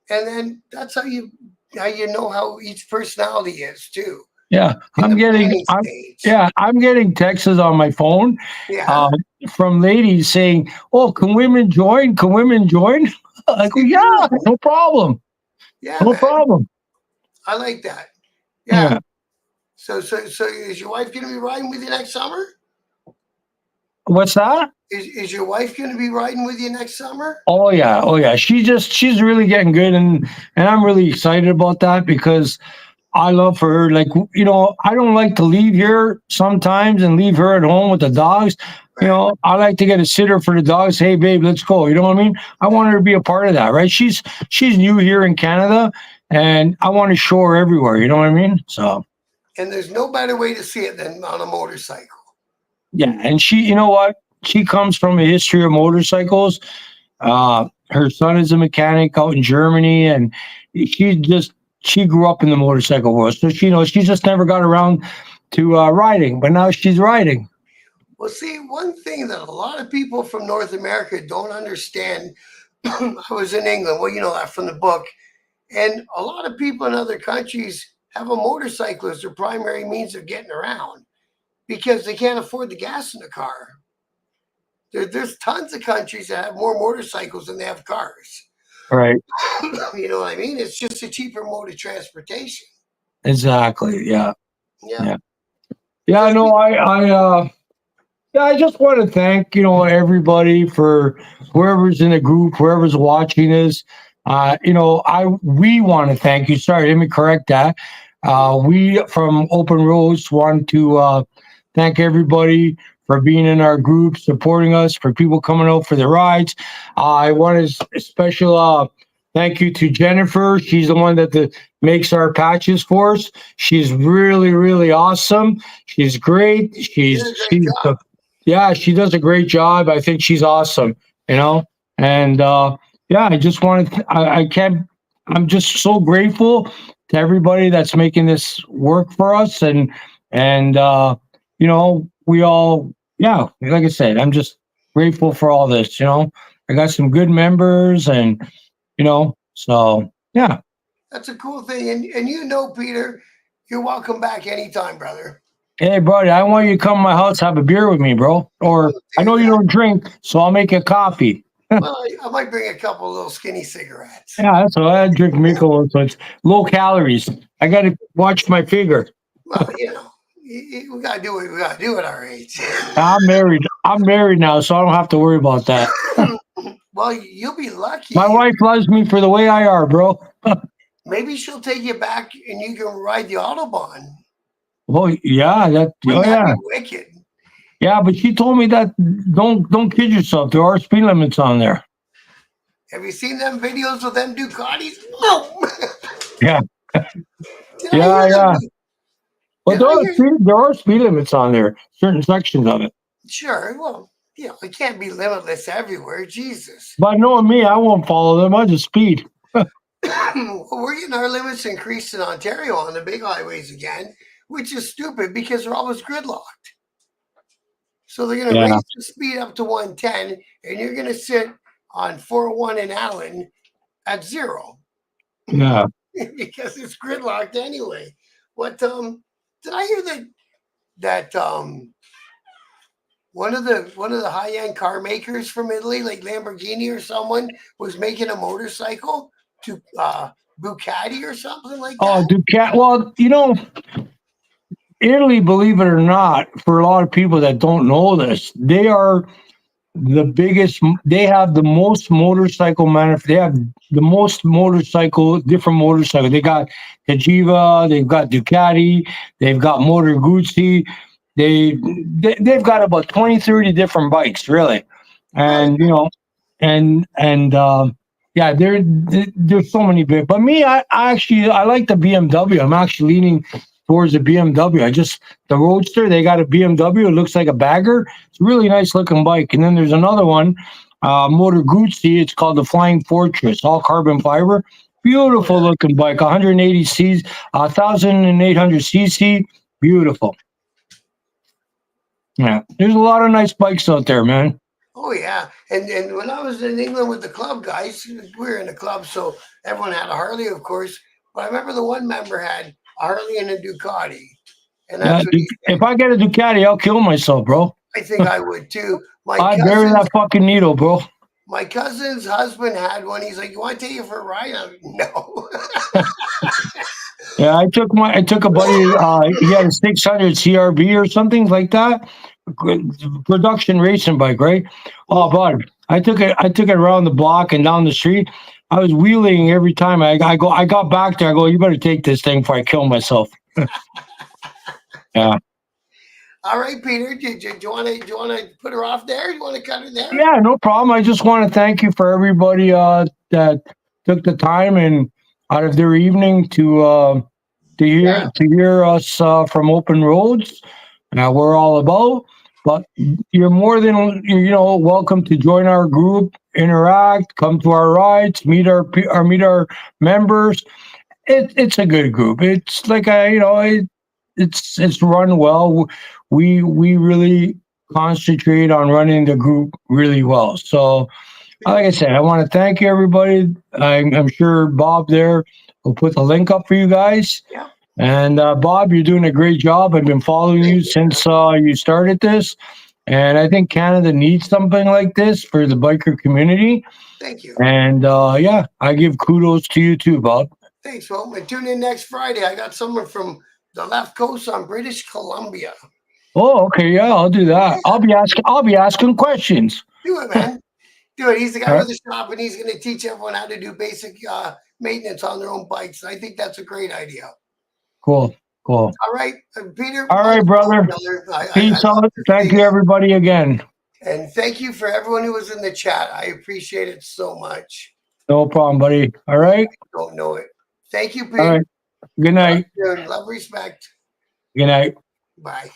[SPEAKER 1] and then that's how you know how each personality is too
[SPEAKER 2] Yeah.
[SPEAKER 1] in the planning stage.
[SPEAKER 2] I'm getting texts on my phone
[SPEAKER 1] Yeah.
[SPEAKER 2] uh, from ladies saying, "Oh, can women join? Can women join?" I go,
[SPEAKER 1] See,
[SPEAKER 2] "Yeah,
[SPEAKER 1] beautiful.
[SPEAKER 2] no problem.
[SPEAKER 1] Yeah,
[SPEAKER 2] No
[SPEAKER 1] man.
[SPEAKER 2] problem."
[SPEAKER 1] I like that. Yeah.
[SPEAKER 2] Yeah.
[SPEAKER 1] So is your wife going to be riding with you next summer?
[SPEAKER 2] What's that?
[SPEAKER 1] Is your wife going to be riding with you next summer?
[SPEAKER 2] Oh yeah, oh yeah. She's really getting good, and I'm really excited about that because I love her. Like, I don't like to leave here sometimes and leave her at home with the dogs.
[SPEAKER 1] Right.
[SPEAKER 2] I like to get a sitter for the dogs. Hey, babe, let's go. You know what I mean? I want her to be a part of that, right? She's new here in Canada, and I want to show her everywhere. You know what I mean? So
[SPEAKER 1] And there's no better way to see it than on a motorcycle.
[SPEAKER 2] yeah, and you know what? She comes from a history of motorcycles. Her son is a mechanic out in Germany, and she just she grew up in the motorcycle world, so she just never got around to riding, but now she's riding.
[SPEAKER 1] Well, see, one thing that a lot of people from North America don't understand. I was in England. Well, you know that from the book. And a lot of people in other countries have a motorcycle as their primary means of getting around because they can't afford the gas in the car. There's tons of countries that have more motorcycles than they have cars.
[SPEAKER 2] Right.
[SPEAKER 1] You know what I mean? It's just a cheaper mode of transportation.
[SPEAKER 2] Exactly. Yeah.
[SPEAKER 1] Yeah.
[SPEAKER 2] Yeah. Yeah.
[SPEAKER 1] So,
[SPEAKER 2] No, I just want to thank everybody for whoever's in the group, whoever's watching this. We want to thank you. Sorry, let me correct that. We from Open Roads want to thank everybody for being in our group, supporting us, for people coming out for the rides. I want a special thank you to Jennifer. She's the one that makes our patches for us. She's really, really awesome. She's great.
[SPEAKER 1] you did a great job.
[SPEAKER 2] Yeah, she does a great job. I think she's awesome, And yeah, I just wanted I can't I'm just so grateful to everybody that's making this work for us and we all yeah, like I said, I'm just grateful for all this. I got some good members so yeah.
[SPEAKER 1] That's a cool thing. And Peter, you're welcome back anytime, brother.
[SPEAKER 2] Hey, buddy, I want you to come to my house, have a beer with me, bro. Or
[SPEAKER 1] We'll
[SPEAKER 2] I
[SPEAKER 1] do
[SPEAKER 2] know you
[SPEAKER 1] that.
[SPEAKER 2] don't drink, so I'll make you coffee.
[SPEAKER 1] Well, I might bring a couple of little skinny cigarettes.
[SPEAKER 2] Yeah, that's all. I drink Michelob, so it's low calories. I got to watch my figure.
[SPEAKER 1] Well, we got to do what we got to do at our age.
[SPEAKER 2] I'm married. I'm married now, so I don't have to worry about that.
[SPEAKER 1] Well, you'll be
[SPEAKER 2] My
[SPEAKER 1] lucky.
[SPEAKER 2] wife loves me for the way I are, bro.
[SPEAKER 1] Maybe she'll take you back and you can ride the Autobahn.
[SPEAKER 2] Oh yeah,
[SPEAKER 1] Wouldn't that
[SPEAKER 2] yeah,
[SPEAKER 1] be wicked?
[SPEAKER 2] yeah. But she told me that don't kid yourself. There are speed limits on there.
[SPEAKER 1] Have you seen them videos of them Ducatis? No.
[SPEAKER 2] Yeah,
[SPEAKER 1] Did I
[SPEAKER 2] yeah,
[SPEAKER 1] hear
[SPEAKER 2] yeah.
[SPEAKER 1] them?
[SPEAKER 2] But
[SPEAKER 1] Did I hear?
[SPEAKER 2] there are speed limits on there, certain sections of it.
[SPEAKER 1] Sure. Well, it can't be limitless everywhere. Jesus.
[SPEAKER 2] But knowing me, I won't follow them. I just speed.
[SPEAKER 1] Well, we're getting our limits increased in Ontario on the big highways again, which is stupid because they're always gridlocked. So they're going to
[SPEAKER 2] Yeah,
[SPEAKER 1] raise the speed up to 110, and you're going to sit on 401 in Allen at zero.
[SPEAKER 2] Yeah.
[SPEAKER 1] because it's gridlocked anyway. What did I hear that one of the high end car makers from Italy, like Lamborghini or someone, was making a motorcycle to Bucati or something like
[SPEAKER 2] Oh,
[SPEAKER 1] that?
[SPEAKER 2] Ducat. Well, Italy, believe it or not, for a lot of people that don't know this, they are the biggest. They have the most motorcycle They have the most different motorcycles. They got Cagiva, they've got Ducati, they've got Motor Guzzi. They've got about 20, 30 different bikes, really,
[SPEAKER 1] Right.
[SPEAKER 2] and yeah, there's so many big. But me, I like the BMW. I'm actually leaning towards the BMW. The Roadster. They got a BMW. It looks like a bagger. It's a really nice looking bike. And then there's another one, Motor Guzzi. It's called the Flying Fortress, all carbon fiber.
[SPEAKER 1] Oh,
[SPEAKER 2] Beautiful
[SPEAKER 1] yeah.
[SPEAKER 2] looking bike, 180 cc, 1,800 cc. Beautiful. Yeah, there's a lot of nice bikes out there, man.
[SPEAKER 1] Oh yeah, and when I was in England with the club guys, we were in a club, so everyone had a Harley, of course. But I remember the one member had a Harley and a Ducati, and
[SPEAKER 2] Yeah,
[SPEAKER 1] that's what he
[SPEAKER 2] if
[SPEAKER 1] said.
[SPEAKER 2] I get a Ducati, I'll kill myself, bro.
[SPEAKER 1] I think I would too.
[SPEAKER 2] I bury that fucking needle, bro.
[SPEAKER 1] My cousin's husband had one. He's like, "You want to take you for a ride?" I'm like, no.
[SPEAKER 2] Yeah, I took a buddy. He had a 600 CRB or something like that, production racing bike, right? Oh, bud, I took it around the block and down the street. I was wheeling every time I got back there. I go, you better take this thing before I kill myself. Yeah.
[SPEAKER 1] All right, Peter. Do you want to put her off there? You want to cut her there?
[SPEAKER 2] Yeah, no problem. I just want to thank you for everybody that took the time and out of their evening
[SPEAKER 1] Yeah.
[SPEAKER 2] to hear us from Open Roads. We're all about. But you're more than welcome to join our group, interact, come to our rides, meet our members. It's a good group. It's like it's run well. We really concentrate on running the group really well. So, like I said, I want to thank you, everybody. I'm sure Bob there will put the link up for you guys.
[SPEAKER 1] Yeah.
[SPEAKER 2] And Bob, you're doing a great job. I've been following
[SPEAKER 1] Thank
[SPEAKER 2] you
[SPEAKER 1] you.
[SPEAKER 2] since you started this, and I think Canada needs something like this for the biker community.
[SPEAKER 1] Thank you.
[SPEAKER 2] And yeah, I give kudos to you too, Bob.
[SPEAKER 1] Thanks, Will. And tune in next Friday. I got someone from the left coast on British Columbia.
[SPEAKER 2] Oh, okay, yeah, I'll do
[SPEAKER 1] Yeah,
[SPEAKER 2] that. I'll be asking questions.
[SPEAKER 1] do it, man. Do it. He's the guy
[SPEAKER 2] All right,
[SPEAKER 1] with the shop, and he's going to teach everyone how to do basic maintenance on their own bikes. I think that's a great idea.
[SPEAKER 2] cool, cool.
[SPEAKER 1] All right, Peter.
[SPEAKER 2] All
[SPEAKER 1] Much
[SPEAKER 2] right,
[SPEAKER 1] love,
[SPEAKER 2] brother.
[SPEAKER 1] brother. I
[SPEAKER 2] Peace
[SPEAKER 1] love
[SPEAKER 2] out.
[SPEAKER 1] to
[SPEAKER 2] Thank
[SPEAKER 1] see
[SPEAKER 2] you,
[SPEAKER 1] you.
[SPEAKER 2] everybody, again.
[SPEAKER 1] And thank you for everyone who was in the chat. I appreciate it so much.
[SPEAKER 2] No problem, buddy. All right.
[SPEAKER 1] Don't know it. Thank you,
[SPEAKER 2] All
[SPEAKER 1] Peter.
[SPEAKER 2] right. Good
[SPEAKER 1] Talk
[SPEAKER 2] night.
[SPEAKER 1] soon. Love, respect.
[SPEAKER 2] Good night.
[SPEAKER 1] Bye.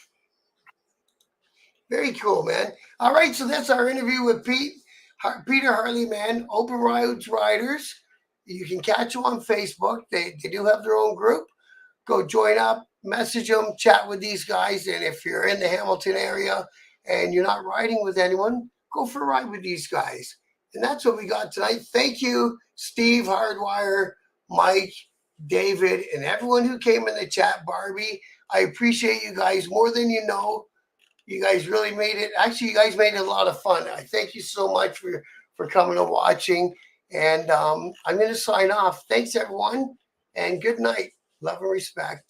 [SPEAKER 1] Very cool, man. All right, so that's our interview with Peter Harley-Man, Open Roads Riders. You can catch them on Facebook. They do have their own group. Go join up, message them, chat with these guys. And if you're in the Hamilton area and you're not riding with anyone, go for a ride with these guys. And that's what we got tonight. Thank you, Steve Hardwire, Mike, David, and everyone who came in the chat, Barbie. I appreciate you guys more than you know. You guys really made it. Actually, you guys made it a lot of fun. I thank you so much for coming and watching. And I'm going to sign off. Thanks, everyone, and good night. Love and respect.